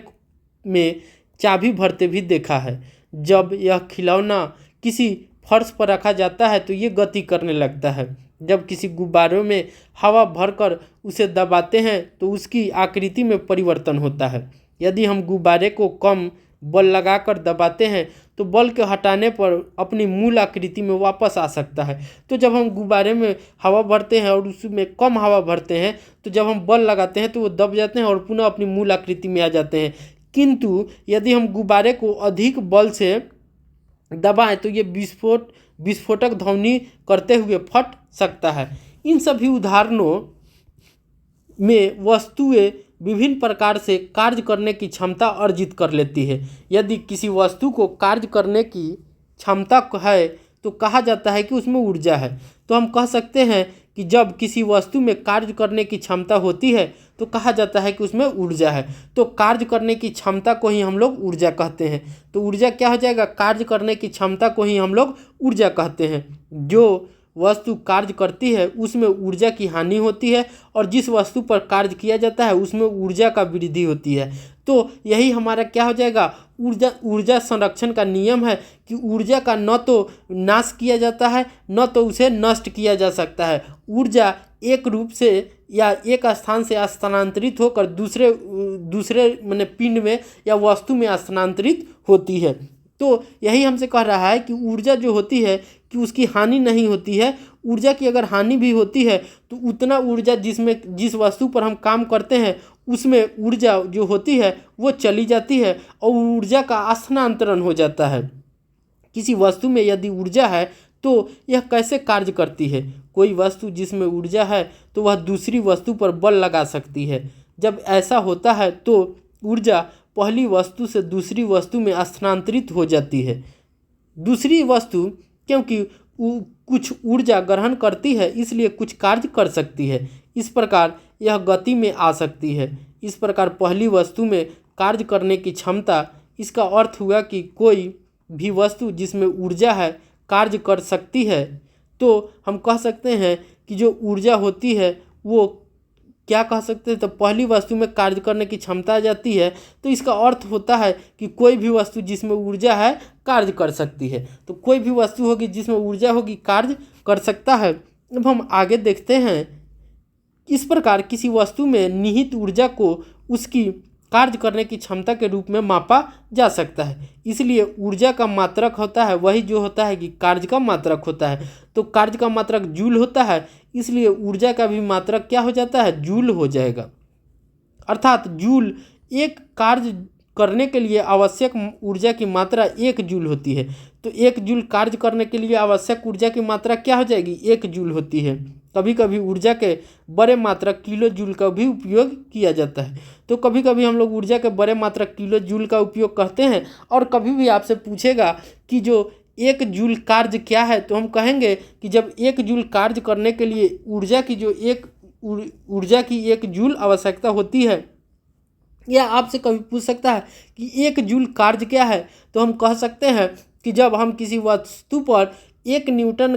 S1: में चाबी भरते भी देखा है। जब यह खिलौना किसी फर्श पर रखा जाता है तो ये गति करने लगता है। जब किसी गुब्बारे में हवा भरकर उसे दबाते हैं तो उसकी आकृति में परिवर्तन होता है। यदि हम गुब्बारे को कम बल लगाकर दबाते हैं तो बल के हटाने पर अपनी मूल आकृति में वापस आ सकता है। तो जब हम गुब्बारे में हवा भरते हैं और उसमें कम हवा भरते हैं तो जब हम बल लगाते हैं तो वो दब जाते हैं और पुनः अपनी मूल आकृति में आ जाते हैं। किंतु यदि हम गुब्बारे को अधिक बल से दबाएं तो ये विस्फोटक ध्वनि करते हुए फट सकता है। इन सभी उदाहरणों में वस्तुएं विभिन्न प्रकार से कार्य करने की क्षमता अर्जित कर लेती है। यदि किसी वस्तु को कार्य करने की क्षमता है तो कहा जाता है कि उसमें ऊर्जा है। तो हम कह सकते हैं कि जब किसी वस्तु में कार्य करने की क्षमता होती है तो कहा जाता है कि उसमें ऊर्जा है। तो कार्य करने की क्षमता को ही हम लोग ऊर्जा कहते हैं। तो ऊर्जा क्या हो जाएगा? कार्य करने की क्षमता को ही हम लोग ऊर्जा कहते हैं। जो वस्तु कार्य करती है उसमें ऊर्जा की हानि होती है और जिस वस्तु पर कार्य किया जाता है उसमें ऊर्जा का वृद्धि होती है। तो यही हमारा क्या हो जाएगा? ऊर्जा संरक्षण का नियम है कि ऊर्जा का न तो नाश किया जाता है न तो उसे नष्ट किया जा सकता है। ऊर्जा एक रूप से या एक स्थान से स्थानांतरित होकर दूसरे माने पिंड में या वस्तु में स्थानांतरित होती है। तो यही हमसे कह रहा है कि ऊर्जा जो होती है कि उसकी हानि नहीं होती है। ऊर्जा की अगर हानि भी होती है तो उतना ऊर्जा जिस वस्तु पर हम काम करते हैं उसमें ऊर्जा जो होती है वो चली जाती है और ऊर्जा का स्थानांतरण हो जाता है। किसी वस्तु में यदि ऊर्जा है तो यह कैसे कार्य करती है? कोई वस्तु जिसमें ऊर्जा है तो वह दूसरी वस्तु पर बल लगा सकती है। जब ऐसा होता है तो ऊर्जा पहली वस्तु से दूसरी वस्तु में स्थानांतरित हो जाती है। दूसरी वस्तु क्योंकि कुछ ऊर्जा ग्रहण करती है इसलिए कुछ कार्य कर सकती है। इस प्रकार यह गति में आ सकती है। इस प्रकार पहली वस्तु में कार्य करने की क्षमता, इसका अर्थ हुआ कि कोई भी वस्तु जिसमें ऊर्जा है कार्य कर सकती है। तो हम कह सकते हैं कि जो ऊर्जा होती है वो क्या कह सकते हैं? तो पहली वस्तु में कार्य करने की क्षमता आ जाती है। तो इसका अर्थ होता है कि कोई भी वस्तु जिसमें ऊर्जा है कार्य कर सकती है। तो कोई भी वस्तु होगी जिसमें ऊर्जा होगी कार्य कर सकता है। अब हम आगे देखते हैं। इस प्रकार किसी वस्तु में निहित ऊर्जा को उसकी कार्य करने की क्षमता के रूप में मापा जा सकता है। इसलिए ऊर्जा का मात्रक होता है वही जो होता है कि कार्य का मात्रक होता है। तो कार्य का मात्रक जूल होता है, इसलिए ऊर्जा का भी मात्रक क्या हो जाता है? जूल हो जाएगा। अर्थात जूल, एक कार्य करने के लिए आवश्यक ऊर्जा की मात्रा 1 जूल होती है। तो 1 जूल कार्य करने के लिए आवश्यक ऊर्जा की मात्रा क्या हो जाएगी? 1 जूल होती है। कभी कभी ऊर्जा के बड़े मात्रक किलो जूल का भी उपयोग किया जाता है। तो कभी कभी हम लोग ऊर्जा के बड़े मात्रक किलो जूल का उपयोग करते हैं। और कभी भी आपसे पूछेगा कि जो 1 जूल कार्य क्या है तो हम कहेंगे कि जब 1 जूल कार्य करने के लिए ऊर्जा की 1 जूल आवश्यकता होती है। या आपसे कभी पूछ सकता है कि 1 जूल कार्य क्या है, तो हम कह सकते हैं कि जब हम किसी वस्तु पर 1 न्यूटन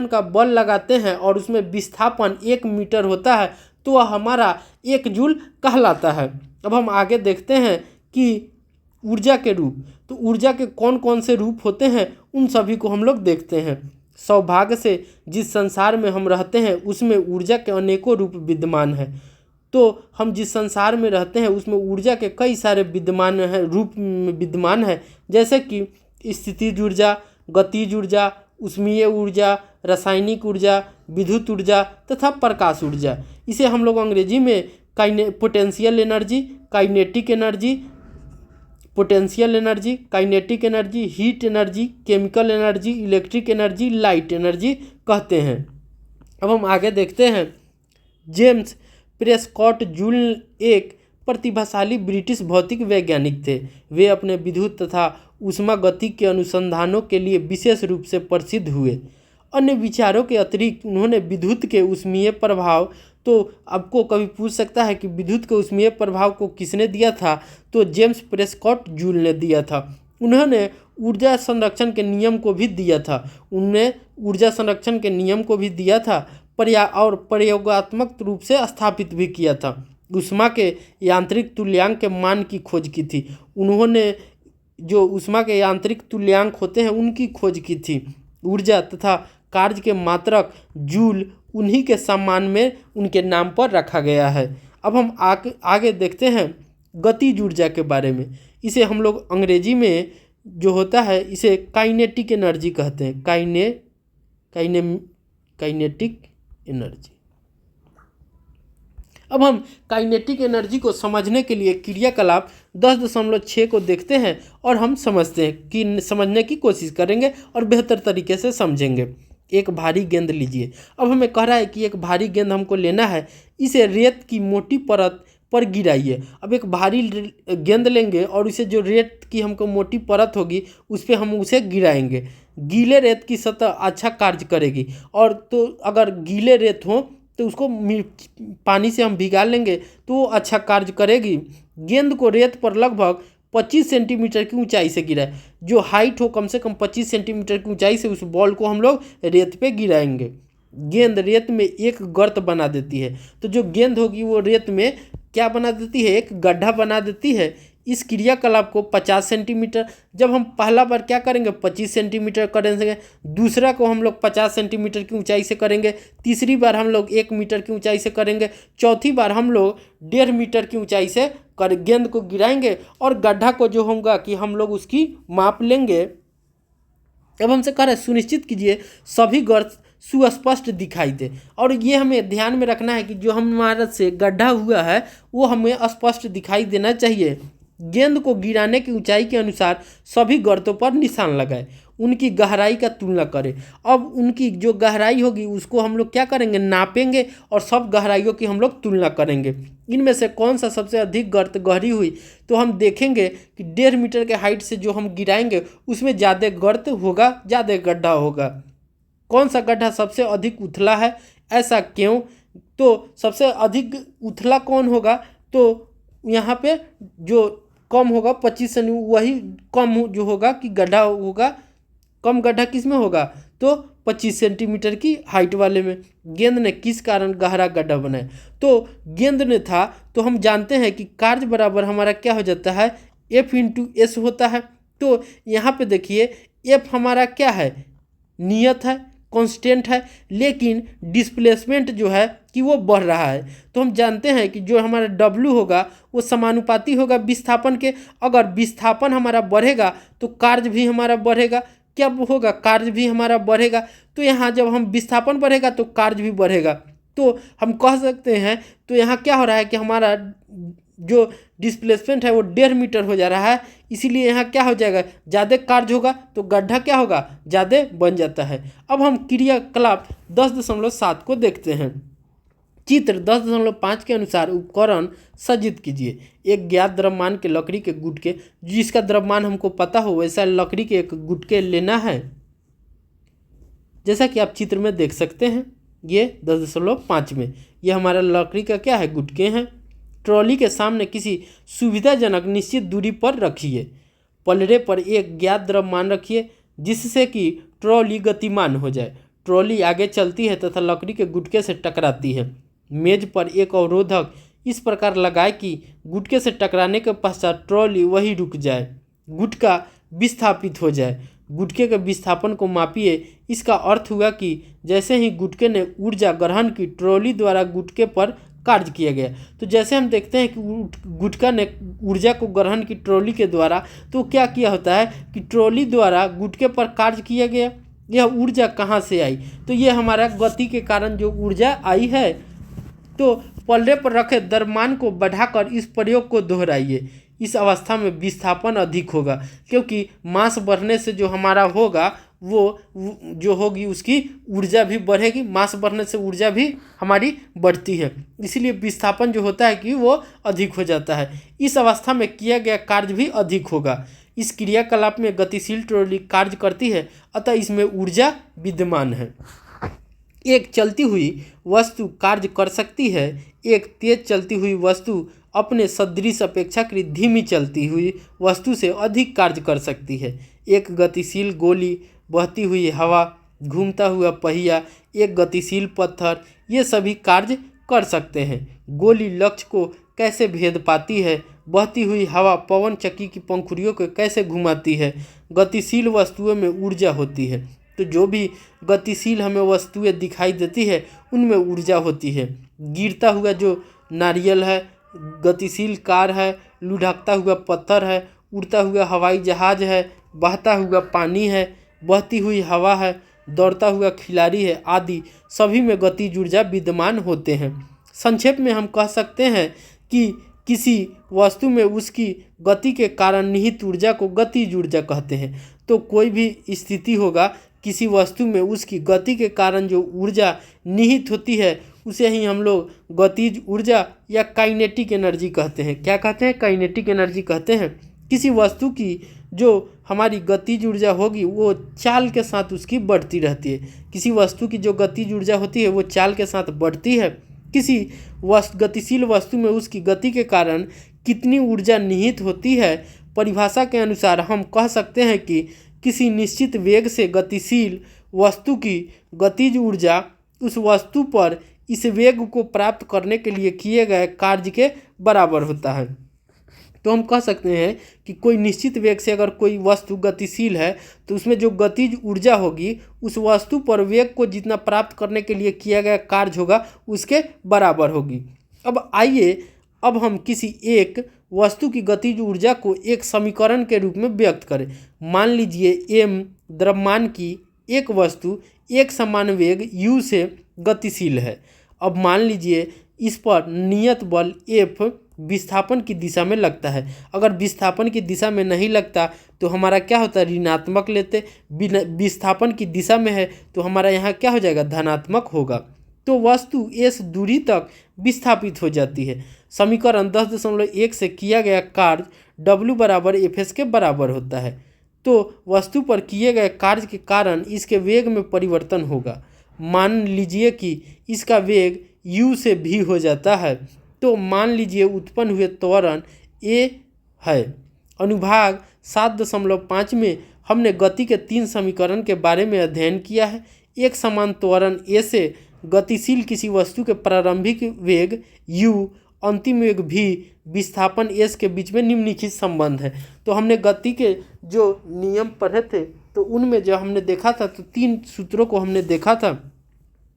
S1: का बल लगाते हैं और उसमें विस्थापन 1 मीटर होता है तो वह हमारा 1 जूल कहलाता है। अब हम आगे देखते हैं कि ऊर्जा के रूप, तो ऊर्जा के कौन कौन से रूप होते हैं उन सभी को हम लोग देखते हैं। सौभाग्य से जिस संसार में हम रहते हैं उसमें ऊर्जा के अनेकों रूप विद्यमान हैं। तो हम जिस संसार में रहते हैं उसमें ऊर्जा के कई सारे विद्यमान है रूप विद्यमान है, जैसे कि स्थितिज ऊर्जा, गतिज ऊर्जा, ऊष्मीय ऊर्जा, रासायनिक ऊर्जा, विद्युत ऊर्जा तथा प्रकाश ऊर्जा। इसे हम लोग अंग्रेजी में potential energy, kinetic energy, potential energy, kinetic energy, heat energy, chemical energy, electric energy, light energy कहते हैं। अब हम आगे देखते हैं। जेम्स प्रेस्कॉट जूल एक प्रतिभाशाली ब्रिटिश भौतिक वैज्ञानिक थे। वे अपने विद्युत तथा ऊष्मा गति के अनुसंधानों के लिए विशेष रूप से प्रसिद्ध हुए। अन्य विचारों के अतिरिक्त उन्होंने विद्युत के ऊष्मीय प्रभाव, तो आपको कभी पूछ सकता है कि विद्युत के ऊष्मीय प्रभाव को किसने दिया था, तो जेम्स प्रेस्कॉट जूल ने दिया था। उन्होंने ऊर्जा संरक्षण के नियम को भी दिया था। उन्होंने ऊर्जा संरक्षण के नियम को भी दिया था और प्रयोगात्मक रूप से स्थापित भी किया था। ऊष्मा के यांत्रिक तुल्यांक के मान की खोज की थी। उन्होंने जो ऊष्मा के यांत्रिक तुल्यांक होते हैं उनकी खोज की थी। ऊर्जा तथा कार्य के मात्रक जूल उन्हीं के सम्मान में उनके नाम पर रखा गया है। अब हम आगे देखते हैं गतिज ऊर्जा के बारे में। इसे हम लोग अंग्रेजी में जो होता है इसे काइनेटिक एनर्जी कहते हैं। Kinetic energy. अब हम काइनेटिक एनर्जी को समझने के लिए क्रियाकलाप 10.6 को देखते हैं और हम समझने की कोशिश करेंगे और बेहतर तरीके से समझेंगे। एक भारी गेंद लीजिए। अब हमें कह रहा है कि एक भारी गेंद हमको लेना है, इसे रेत की मोटी परत पर गिराइए। अब एक भारी गेंद लेंगे और इसे जो रेत की हमको मोटी परत होगी उस पर हम उसे गिराएंगे। गीले रेत की सतह अच्छा कार्य करेगी, और तो अगर गीले रेत हो तो उसको पानी से हम भिगा लेंगे तो वो अच्छा कार्य करेगी। गेंद को रेत पर लगभग 25 सेंटीमीटर की ऊंचाई से गिराए। जो हाइट हो कम से कम 25 सेंटीमीटर की ऊंचाई से उस बॉल को हम लोग रेत पे गिराएंगे। गेंद रेत में एक गर्त बना देती है, तो जो गेंद होगी वो रेत में क्या बना देती है, एक गड्ढा बना देती है। इस क्रियाकलाप को 50 सेंटीमीटर, जब हम पहला बार क्या करेंगे 25 सेंटीमीटर करेंगे, दूसरा को हम लोग 50 सेंटीमीटर की ऊंचाई से करेंगे, तीसरी बार हम लोग 1 मीटर की ऊंचाई से करेंगे, चौथी बार हम लोग 1.5 मीटर की ऊंचाई से गेंद को गिराएंगे और गड्ढा को जो होगा कि हम लोग उसकी माप लेंगे। अब हमसे कह रहे हैं सुनिश्चित कीजिए सभी गर्त सुस्पष्ट दिखाई दे, और ये हमें ध्यान में रखना है कि जो हमारे से गड्ढा हुआ है वो हमें स्पष्ट दिखाई देना चाहिए। गेंद को गिराने की ऊंचाई के अनुसार सभी गर्तों पर निशान लगाएं, उनकी गहराई का तुलना करें। अब उनकी जो गहराई होगी उसको हम लोग क्या करेंगे, नापेंगे और सब गहराइयों की हम लोग तुलना करेंगे। इनमें से कौन सा सबसे अधिक गर्त गहरी हुई, तो हम देखेंगे कि 1.5 मीटर के हाइट से जो हम गिराएंगे उसमें ज़्यादा गर्त होगा, ज़्यादा गड्ढा होगा। कौन सा गड्ढा सबसे अधिक उथला है, ऐसा क्यों, तो सबसे अधिक उथला कौन होगा, तो यहाँ पे जो कम होगा 25 से वही कम जो होगा कि गड्ढा होगा, कम गड्ढा किस में होगा, तो 25 सेंटीमीटर की हाइट वाले में। गेंद ने किस कारण गहरा गड्ढा बनाया, तो गेंद ने था, तो हम जानते हैं कि कार्य बराबर हमारा क्या हो जाता है, F/S होता है। तो यहाँ पे देखिए F हमारा क्या है, नियत है, कांस्टेंट है, लेकिन डिस्प्लेसमेंट जो है कि वो बढ़ रहा है। तो हम जानते हैं कि जो हमारा W होगा वो समानुपाती होगा विस्थापन के। अगर विस्थापन हमारा बढ़ेगा तो कार्य भी हमारा बढ़ेगा। क्या होगा, कार्य भी हमारा बढ़ेगा। तो यहाँ जब हम विस्थापन बढ़ेगा तो कार्य भी बढ़ेगा। तो हम कह सकते हैं, तो यहाँ क्या हो रहा है कि हमारा जो डिस्प्लेसमेंट है वो 1.5 मीटर हो जा रहा है, इसीलिए यहाँ क्या हो जाएगा, ज़्यादा कार्य होगा तो गड्ढा क्या होगा, ज़्यादा बन जाता है। अब हम क्रियाकलाप 10.7 को देखते हैं। चित्र 10.5 के अनुसार उपकरण सज्जित कीजिए। एक ज्ञात द्रव्यमान के लकड़ी के गुटके, जिसका द्रव्यमान हमको पता हो वैसा लकड़ी के एक गुटके लेना है। जैसा कि आप चित्र में देख सकते हैं, ये 10.5 में ये हमारा लकड़ी का क्या है, गुटके हैं। ट्रॉली के सामने किसी सुविधाजनक निश्चित दूरी पर रखिए। पलड़े पर एक ज्ञात द्रव्यमान रखिए जिससे कि ट्रॉली गतिमान हो जाए। ट्रॉली आगे चलती है तथा लकड़ी के गुटके से टकराती है। मेज पर एक अवरोधक इस प्रकार लगाए कि गुटके से टकराने के पश्चात ट्रॉली वहीं रुक जाए, गुटका विस्थापित हो जाए। गुटके के विस्थापन को मापिए। इसका अर्थ हुआ कि जैसे ही गुटके ने ऊर्जा ग्रहण की, ट्रॉली द्वारा गुटके पर कार्य किया गया। तो जैसे हम देखते हैं कि गुटका ने ऊर्जा को ग्रहण की ट्रॉली के द्वारा, तो क्या किया होता है कि ट्रॉली द्वारा गुटके पर कार्य किया गया। यह ऊर्जा कहाँ से आई, तो ये हमारा गति के कारण जो ऊर्जा आई है। तो पल्ले पर रखे द्रव्यमान को बढ़ाकर इस प्रयोग को दोहराइए। इस अवस्था में विस्थापन अधिक होगा, क्योंकि मास बढ़ने से जो हमारा होगा वो जो होगी उसकी ऊर्जा भी बढ़ेगी। मास बढ़ने से ऊर्जा भी हमारी बढ़ती है, इसलिए विस्थापन जो होता है कि वो अधिक हो जाता है। इस अवस्था में किया गया कार्य भी अधिक होगा। इस क्रियाकलाप में गतिशील ट्रॉली कार्य करती है, अतः इसमें ऊर्जा विद्यमान है। एक चलती हुई वस्तु कार्य कर सकती है। एक तेज चलती हुई वस्तु अपने सदृश अपेक्षाकृत धीमी चलती हुई वस्तु से अधिक कार्य कर सकती है। एक गतिशील गोली, बहती हुई हवा, घूमता हुआ पहिया, एक गतिशील पत्थर, ये सभी कार्य कर सकते हैं। गोली लक्ष्य को कैसे भेद पाती है, बहती हुई हवा पवन चक्की की पंखुड़ियों को कैसे घुमाती है। गतिशील वस्तुओं में ऊर्जा होती है, तो जो भी गतिशील हमें वस्तुएं दिखाई देती है उनमें ऊर्जा होती है। गिरता हुआ जो नारियल है, गतिशील कार है, लुढ़कता हुआ पत्थर है, उड़ता हुआ हवाई जहाज है, बहता हुआ पानी है, बहती हुई हवा है, दौड़ता हुआ खिलाड़ी है, आदि सभी में गतिज ऊर्जा विद्यमान होते हैं। संक्षेप में हम कह सकते हैं कि किसी वस्तु में उसकी गति के कारण निहित ऊर्जा को गतिज ऊर्जा कहते हैं। तो कोई भी स्थिति होगा, किसी वस्तु में उसकी गति के कारण जो ऊर्जा निहित होती है उसे ही हम लोग गतिज ऊर्जा या काइनेटिक एनर्जी कहते हैं। क्या कहते हैं? काइनेटिक एनर्जी कहते हैं। किसी वस्तु की जो हमारी गतिज ऊर्जा होगी वो चाल के साथ उसकी बढ़ती रहती है। किसी वस्तु की जो गतिज ऊर्जा होती है वो चाल के साथ बढ़ती है। किसी गतिशील वस्तु में उसकी गति के कारण कितनी ऊर्जा निहित होती है, परिभाषा के अनुसार हम कह सकते हैं कि किसी निश्चित वेग से गतिशील वस्तु की गतिज ऊर्जा उस वस्तु पर इस वेग को प्राप्त करने के लिए किए गए कार्य के बराबर होता है। तो हम कह सकते हैं कि कोई निश्चित वेग से अगर कोई वस्तु गतिशील है तो उसमें जो गतिज ऊर्जा होगी उस वस्तु पर वेग को जितना प्राप्त करने के लिए किया गया कार्य होगा उसके बराबर होगी। अब आइए अब हम किसी एक वस्तु की गतिज ऊर्जा को एक समीकरण के रूप में व्यक्त करें। मान लीजिए m द्रव्यमान की एक वस्तु एक समान वेग u से गतिशील है। अब मान लीजिए इस पर नियत बल F विस्थापन की दिशा में लगता है। अगर विस्थापन की दिशा में नहीं लगता तो हमारा क्या होता है, ऋणात्मक लेते। विस्थापन की दिशा में है तो हमारा यहाँ क्या हो जाएगा, धनात्मक होगा। तो वस्तु s दूरी तक विस्थापित हो जाती है। समीकरण 10.1 से किया गया कार्य W बराबर Fs के बराबर होता है। तो वस्तु पर किए गए कार्य के कारण इसके वेग में परिवर्तन होगा। मान लीजिए कि इसका वेग u से v हो जाता है, तो मान लीजिए उत्पन्न हुए त्वरण a है। अनुभाग 7.5 में हमने गति के 3 समीकरण के बारे में अध्ययन किया है। एक समान त्वरण a से गतिशील किसी वस्तु के प्रारंभिक वेग u, अंतिम वेग v, विस्थापन s के बीच में निम्नलिखित संबंध है। तो हमने गति के जो नियम पढ़े थे तो उनमें जो हमने देखा था तो 3 सूत्रों को हमने देखा था।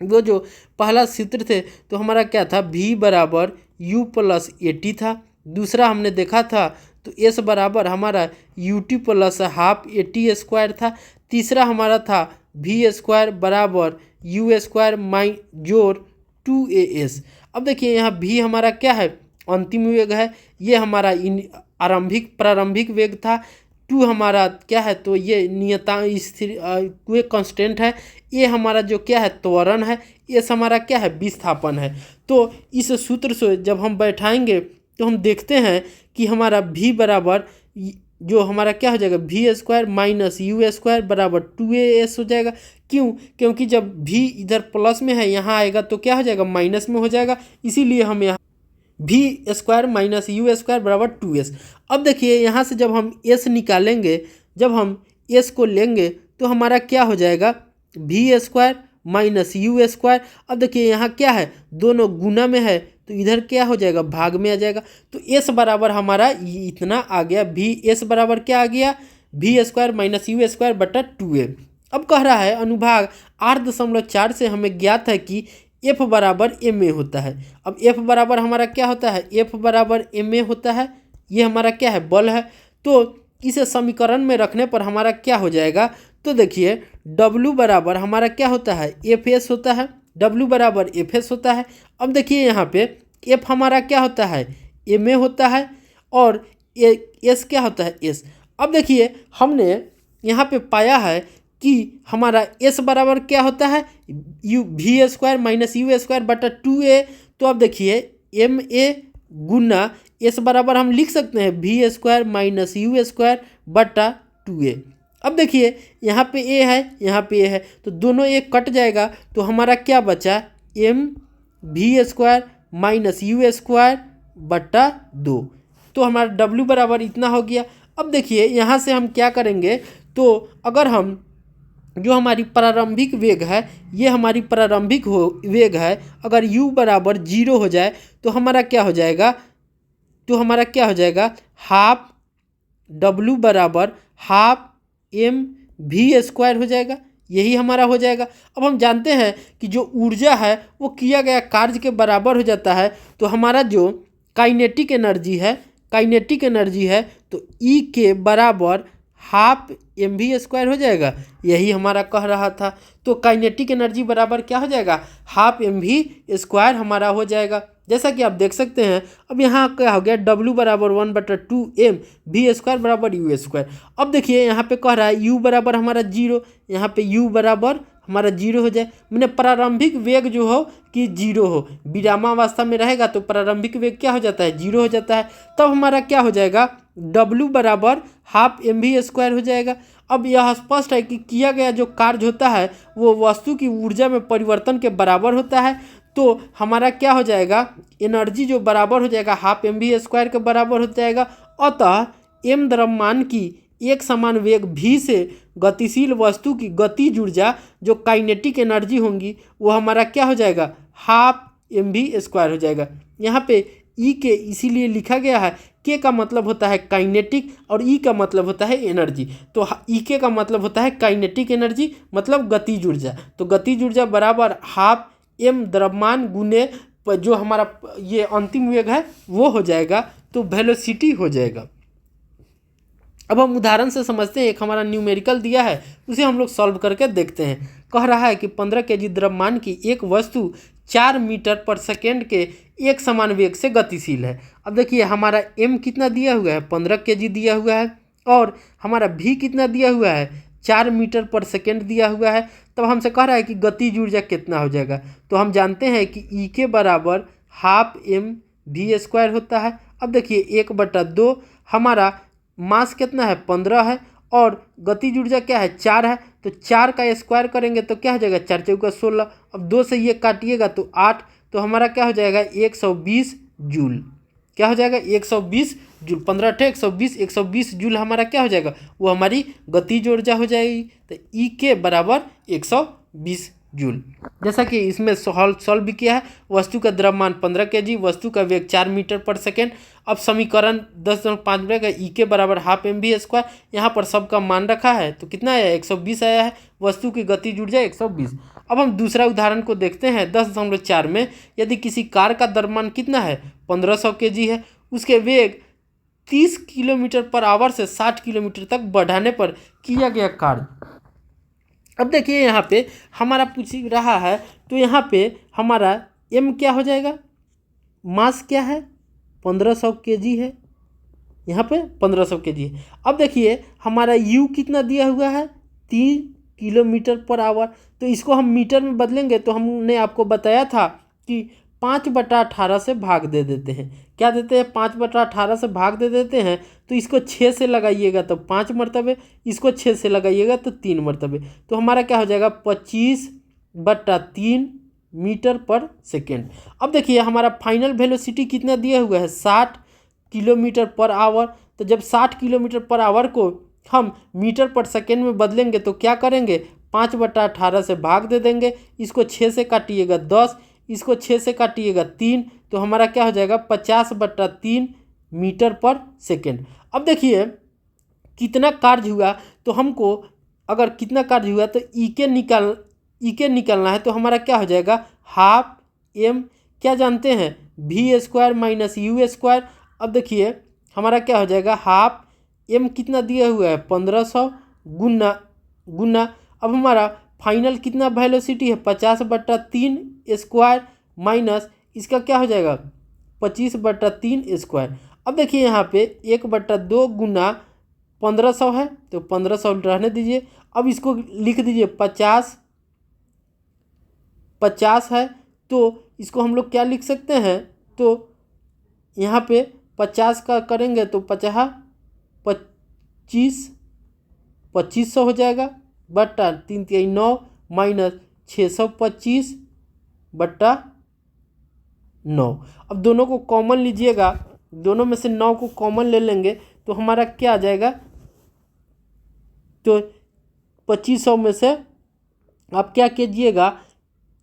S1: वो जो पहला सूत्र थे तो हमारा क्या था, v बराबर u प्लस at था। दूसरा हमने देखा था तो s बराबर हमारा ut plus half at square था। तीसरा हमारा था v स्क्वायर बराबर u स्क्वायर माइ जोड़ 2as। अब देखिए यहाँ v हमारा क्या है, अंतिम वेग है। ये हमारा प्रारंभिक वेग था। 2 हमारा क्या है, तो ये नियता स्थिर कोई कांस्टेंट है। ये हमारा जो क्या है, त्वरण है। ये हमारा क्या है, विस्थापन है। तो इस सूत्र से जब हम बैठाएंगे तो हम देखते हैं कि हमारा v बराबर जो हमारा क्या हो जाएगा, v square minus u square बराबर 2as हो जाएगा। क्यों? क्योंकि जब v इधर प्लस में है यहाँ आएगा तो क्या हो जाएगा, माइनस में हो जाएगा। इसीलिए हम यहाँ v square minus u square बराबर 2s। अब देखिए यहाँ से जब हम s निकालेंगे, जब हम s को लेंगे तो हमारा क्या हो जाएगा, v square minus u square. अब देखिए यहाँ क्या है, दोनों गुना में है तो इधर क्या हो जाएगा, भाग में आ जाएगा। तो s बराबर हमारा इतना आ गया, s बराबर क्या आ गया, v square minus u square बटा 2a। अब कह रहा है अनुभाग 8.4 से हमें ज्ञात है कि F बराबर ma होता है। अब F बराबर हमारा क्या होता है, F बराबर ma होता है। ये हमारा क्या है, बल है। तो इसे समीकरण में रखने पर हमारा क्या हो जाएगा, तो देखिए W बराबर हमारा क्या होता है, Fs होता है। W बराबर Fs होता है। अब देखिए यहाँ पे F हमारा क्या होता है, ma होता है, और S क्या होता है, S। अब देखिए हमने यहाँ पे पाया है कि हमारा S बराबर क्या होता है, v² माइनस u² बटा 2a। तो अब देखिए ma गुना S बराबर हम लिख सकते हैं v² माइनस u² बटा 2a। अब देखिए यहाँ पे a है, यहाँ पे a है, तो दोनों a कट जाएगा, तो हमारा क्या बचा, mv² माइनस u² बटा 2। तो हमारा W बराबर इतना हो गया। अब देखिए यहाँ से हम क्या करेंगे, तो अगर हम जो हमारी प्रारंभिक वेग है, ये हमारी प्रारंभिक वेग है, अगर u बराबर 0 हो जाए तो हमारा क्या हो जाएगा, हाफ W बराबर हाफ mv² हो जाएगा। यही हमारा हो जाएगा। अब हम जानते हैं कि जो ऊर्जा है वो किया गया कार्य के बराबर हो जाता है। तो हमारा जो काइनेटिक एनर्जी है तो E के बराबर हाफ mv² हो जाएगा। यही हमारा कह रहा था। तो काइनेटिक एनर्जी बराबर क्या हो जाएगा, हाफ mv² हमारा हो जाएगा। जैसा कि आप देख सकते हैं। अब यहाँ क्या हो गया, W बराबर 1/2 mv² बराबर u²। अब देखिए यहाँ पे कह रहा है u बराबर हमारा 0, यहाँ पे u बराबर हमारा 0 हो जाए। मैंने प्रारंभिक वेग जो हो कि 0 हो, विरामावस्था में रहेगा तो प्रारंभिक वेग क्या हो जाता है, 0 हो जाता है। तब हमारा क्या हो जाएगा, W बराबर हाफ mv² हो जाएगा। अब यह स्पष्ट है कि किया गया जो कार्य होता है वो वस्तु की ऊर्जा में परिवर्तन के बराबर होता है। तो हमारा क्या हो जाएगा, एनर्जी जो बराबर हो जाएगा हाफ mv² के बराबर हो जाएगा। अतः m द्रव्यमान की एक समान वेग v से गतिशील वस्तु की गतिज ऊर्जा जो काइनेटिक एनर्जी होंगी वो हमारा क्या हो जाएगा, हाफ mv² हो जाएगा। यहाँ पे E के इसीलिए लिखा गया है, K का मतलब होता है काइनेटिक और E का मतलब होता है एनर्जी। तो E का मतलब होता है काइनेटिक एनर्जी, मतलब गतिज ऊर्जा। तो गतिज ऊर्जा बराबर हाफ m द्रव्यमान गुने जो हमारा ये अंतिम वेग है वो हो जाएगा, तो वेलोसिटी हो जाएगा। अब हम उदाहरण से समझते हैं। एक हमारा न्यूमेरिकल दिया है, उसे हम लोग सॉल्व करके देखते हैं। कह रहा है कि 15 kg द्रव्यमान की एक वस्तु 4 मीटर पर सेकेंड के एक समान वेग से गतिशील है। अब देखिए हमारा m कितना दिया हुआ है, 15 kg दिया हुआ है, और हमारा v कितना दिया हुआ है, 4 मीटर पर सेकेंड दिया हुआ है। तब हमसे कह रहा है कि गतिज ऊर्जा कितना हो जाएगा। तो हम जानते हैं कि E के बराबर हाफ mv² होता है। अब देखिए 1/2, हमारा मास कितना है, 15 है, और गतिज ऊर्जा क्या है, 4 है। तो 4 का स्क्वायर करेंगे तो क्या हो जाएगा, 4 चौका 16। अब 2 से ये काटिएगा तो 8। तो हमारा क्या हो जाएगा, 120 जूल। क्या हो जाएगा, 120 जूल। 15 × 120, 120 जूल हमारा क्या हो जाएगा, वो हमारी गतिज ऊर्जा हो जाएगी। तो E के बराबर 120 जूल। जैसा कि इसमें सॉल्व भी किया है। वस्तु का द्रव्यमान 15 kg, वस्तु का वेग 4 मीटर पर सेकेंड। अब समीकरण 10.5 मिलेगा, E के बराबर हाफ mv²। यहाँ पर सबका मान रखा है तो कितना आया, 120 आया है। वस्तु की गतिज ऊर्जा 120। अब हम दूसरा उदाहरण को देखते हैं। 10.4 में यदि किसी कार का द्रव्यमान कितना है, 1500 kg है, उसके वेग 30 km/h से 60 km तक बढ़ाने पर किया गया कार्य। अब देखिए यहाँ पे हमारा पूछ रहा है, तो यहाँ पे हमारा m क्या हो जाएगा, मास क्या है, 1500 kg है, यहाँ पे 1500 kg है। अब देखिए हमारा u कितना दिया हुआ है, 3 km/h। तो इसको हम मीटर में बदलेंगे तो हमने आपको बताया था कि 5/18 से भाग दे देते हैं। क्या देते हैं, 5/18 से भाग दे देते हैं। तो इसको 6 से लगाइएगा तो 5 मरतबे, इसको 6 से लगाइएगा तो 3 मरतबे। तो हमारा क्या हो जाएगा, 25/3 मीटर पर सेकेंड। अब देखिए हमारा फाइनल वेलोसिटी कितना दिया हुआ है, 60 km/h। तो जब 60 km/h को हम मीटर पर सेकेंड में बदलेंगे तो क्या करेंगे, 5/18 से भाग दे देंगे। इसको 6 से काटिएगा 10, इसको 6 से काटिएगा 3। तो हमारा क्या हो जाएगा, 50/3 मीटर पर सेकेंड। अब देखिए कितना कार्य हुआ, तो हमको अगर कितना कार्य हुआ तो ई के निकालना है। तो हमारा क्या हो जाएगा, हाफ m क्या जानते हैं, V square minus U square. अब देखिए हमारा क्या हो जाएगा, हाफ m कितना दिया हुआ है 1500 गुना अब हमारा फाइनल कितना वेलोसिटी है 50/3 स्क्वायर माइनस इसका क्या हो जाएगा 25/3 स्क्वायर। अब देखिए यहाँ पे 1/2 गुना 1500 है तो 1500 रहने दीजिए। अब इसको लिख दीजिए 50 है तो इसको हम लोग क्या लिख सकते हैं, तो यहाँ पे 50 का करेंगे तो 2500 हो जाएगा बट्टा 3 3 9 माइनस 625/9। अब दोनों को कॉमन लीजिएगा, दोनों में से 9 को कॉमन ले लेंगे तो हमारा क्या आ जाएगा, तो 2500 में से आप क्या कीजिएगा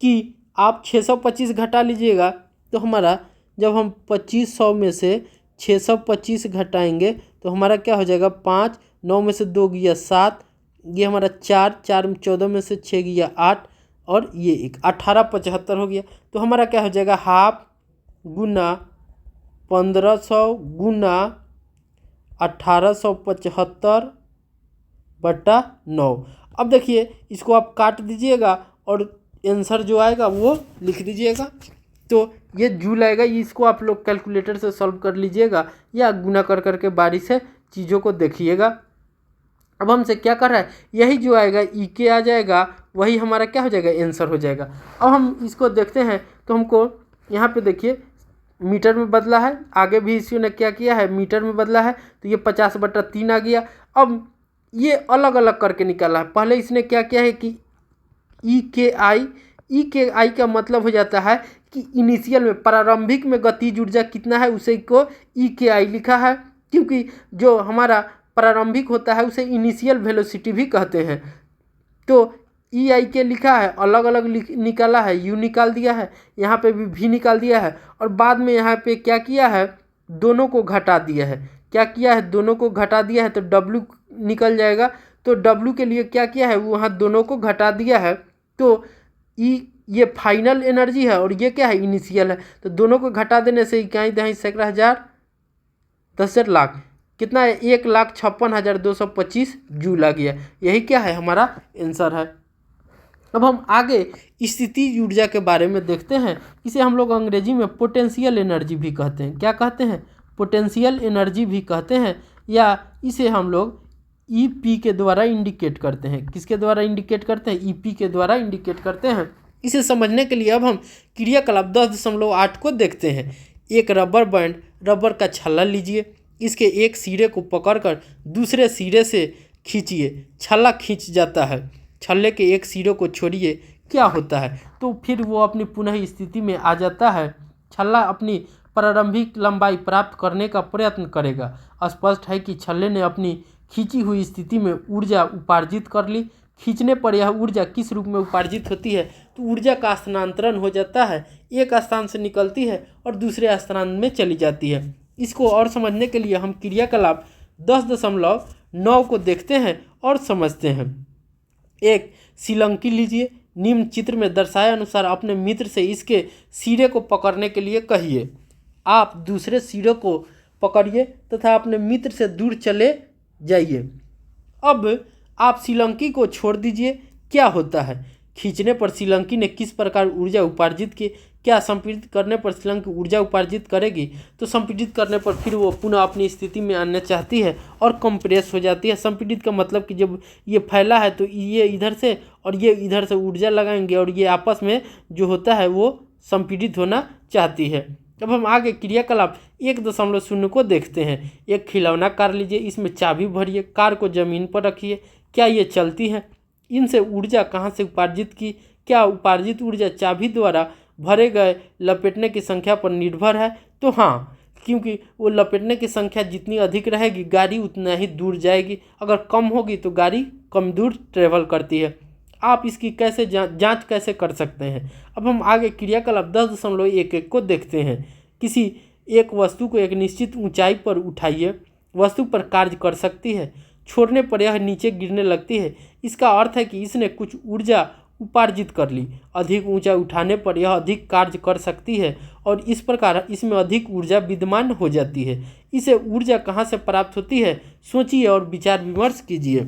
S1: कि आप 625 घटा लीजिएगा। तो हमारा जब हम 2500 में से 625 घटाएंगे तो हमारा क्या हो जाएगा 5, 9 में से 2 गया 7, ये हमारा 4, 4 14 में से 6 गया 8 और ये 1875 हो गया। तो हमारा क्या हो जाएगा हाफ गुना 1500 गुना 1875/9। अब देखिए इसको आप काट दीजिएगा और आंसर जो आएगा वो लिख दीजिएगा। तो ये जूल आएगा, इसको आप लोग कैलकुलेटर से सॉल्व कर लीजिएगा या गुना कर करके बारी से चीज़ों को देखिएगा। अब हमसे क्या कर रहा है, यही जो आएगा ई के आ जाएगा, वही हमारा क्या हो जाएगा आंसर हो जाएगा। अब हम इसको देखते हैं तो हमको यहाँ पे देखिए मीटर में बदला है, आगे भी इसी ने क्या किया है मीटर में बदला है, तो ये 50/3 आ गया। अब ये अलग अलग करके निकाला है, पहले इसने क्या किया है कि ई के आई का मतलब हो जाता है कि इनिशियल में प्रारंभिक में गतिज ऊर्जा कितना है उसे को ई के आई लिखा है, क्योंकि जो हमारा प्रारंभिक होता है उसे इनिशियल वेलोसिटी भी कहते हैं। तो ई आई के लिखा है, अलग अलग निकाला है, यू निकाल दिया है, यहाँ पे भी वी निकाल दिया है और बाद में यहाँ पे क्या किया है दोनों को घटा दिया है। क्या किया है दोनों को घटा दिया है तो डब्ल्यू निकल जाएगा। तो डब्ल्यू के लिए क्या किया है वहाँ दोनों को घटा दिया है, तो ई ये फाइनल एनर्जी है और ये क्या है इनिशियल है। तो दोनों को घटा देने से इकाई दहाई सैकड़ा हज़ार 10 लाख कितना है 1,56,225 जूल आ गया। यही क्या है हमारा आंसर है। अब हम आगे स्थितिज ऊर्जा के बारे में देखते हैं। इसे हम लोग अंग्रेजी में पोटेंशियल एनर्जी भी कहते हैं। क्या कहते हैं, पोटेंशियल एनर्जी भी कहते हैं, या इसे हम लोग ईपी के द्वारा इंडिकेट करते हैं। किसके द्वारा इंडिकेट करते हैं, ईपी के द्वारा इंडिकेट करते हैं। इसे समझने के लिए अब हम क्रियाकलाप 10.8 को देखते हैं। एक रबर बैंड, रबर का छल्ला लीजिए, इसके एक सिरे को पकड़कर दूसरे सिरे से खींचिए, छल्ला खींच जाता है। छल्ले के एक सिरे को छोड़िए, क्या होता है, तो फिर वो अपनी पुनः स्थिति में आ जाता है। छल्ला अपनी प्रारंभिक लंबाई प्राप्त करने का प्रयत्न करेगा। स्पष्ट है कि छल्ले ने अपनी खींची हुई स्थिति में ऊर्जा उपार्जित कर ली। खींचने पर यह ऊर्जा किस रूप में उपार्जित होती है, तो ऊर्जा का स्थानांतरण हो जाता है, एक स्थान से निकलती है और दूसरे स्थान में चली जाती है। इसको और समझने के लिए हम क्रियाकलाप 10.9 को देखते हैं और समझते हैं। एक श्रीलंकी लीजिए, निम्न चित्र में दर्शाए अनुसार अपने मित्र से इसके सिरे को पकड़ने के लिए कहिए। आप दूसरे सिरे को पकड़िए तथा अपने मित्र से दूर चले जाइए। अब आप श्रीलंकी को छोड़ दीजिए, क्या होता है, खींचने पर श्रीलंकी ने किस प्रकार ऊर्जा उपार्जित की, क्या संपीड़ित करने पर श्रीलंकी ऊर्जा उपार्जित करेगी, तो संपीड़ित करने पर फिर वो पुनः अपनी स्थिति में आना चाहती है और कंप्रेस हो जाती है। संपीड़ित का मतलब कि जब ये फैला है तो ये इधर से और ये इधर से ऊर्जा लगाएंगे और ये आपस में जो होता है वो संपीड़ित होना चाहती है। अब हम आगे क्रियाकलाप 1.0 को देखते हैं। एक खिलौना कार लीजिए, इसमें चाबी भरिए, कार को जमीन पर रखिए, क्या ये चलती है, इनसे ऊर्जा कहाँ से उपार्जित की, क्या उपार्जित ऊर्जा चाबी द्वारा भरे गए लपेटने की संख्या पर निर्भर है, तो हाँ, क्योंकि वो लपेटने की संख्या जितनी अधिक रहेगी गाड़ी उतना ही दूर जाएगी, अगर कम होगी तो गाड़ी कम दूर ट्रेवल करती है। आप इसकी कैसे जांच कैसे कर सकते हैं। अब हम आगे क्रियाकलाप 10.11 को देखते हैं। किसी एक वस्तु को एक निश्चित ऊंचाई पर उठाइए, वस्तु पर कार्य कर सकती है, छोड़ने पर यह नीचे गिरने लगती है। इसका अर्थ है कि इसने कुछ ऊर्जा उपार्जित कर ली। अधिक ऊंचा उठाने पर यह अधिक कार्य कर सकती है और इस प्रकार इसमें अधिक ऊर्जा विद्यमान हो जाती है। इसे ऊर्जा कहाँ से प्राप्त होती है, सोचिए और विचार विमर्श कीजिए।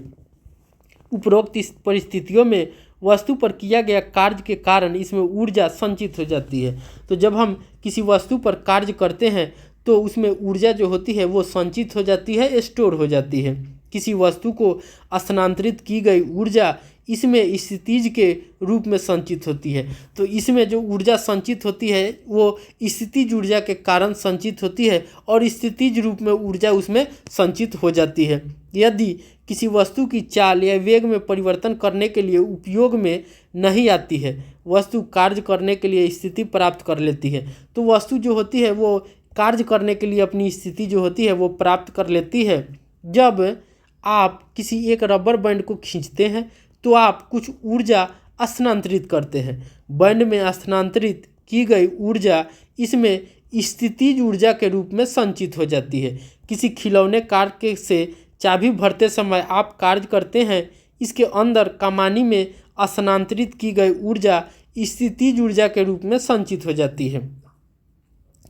S1: उपरोक्त इस परिस्थितियों में वस्तु पर किया गया कार्य के कारण इसमें ऊर्जा संचित हो जाती है। तो जब हम किसी वस्तु पर कार्य करते हैं तो उसमें ऊर्जा जो होती है वो संचित हो जाती है, स्टोर हो जाती है। किसी वस्तु को स्थानांतरित की गई ऊर्जा इसमें स्थितिज के रूप में संचित होती है। तो इसमें जो ऊर्जा संचित होती है वो स्थितिज ऊर्जा के कारण संचित होती है और स्थितिज रूप में ऊर्जा उसमें संचित हो जाती है। यदि किसी वस्तु की चाल या वेग में परिवर्तन करने के लिए उपयोग में नहीं आती है, वस्तु कार्य करने के लिए स्थिति प्राप्त कर लेती है। तो वस्तु जो होती है वो कार्य करने के लिए अपनी स्थिति जो होती है वो प्राप्त कर लेती है। जब आप किसी एक रबर बैंड को खींचते हैं तो आप कुछ ऊर्जा स्थानांतरित करते हैं। बैंड में स्थानांतरित की गई ऊर्जा इसमें स्थितिज ऊर्जा के रूप में संचित हो जाती है। किसी खिलौने कार के से चाबी भरते समय आप कार्य करते हैं, इसके अंदर कमानी में स्थानांतरित की गई ऊर्जा स्थितिज ऊर्जा के रूप में संचित हो जाती है।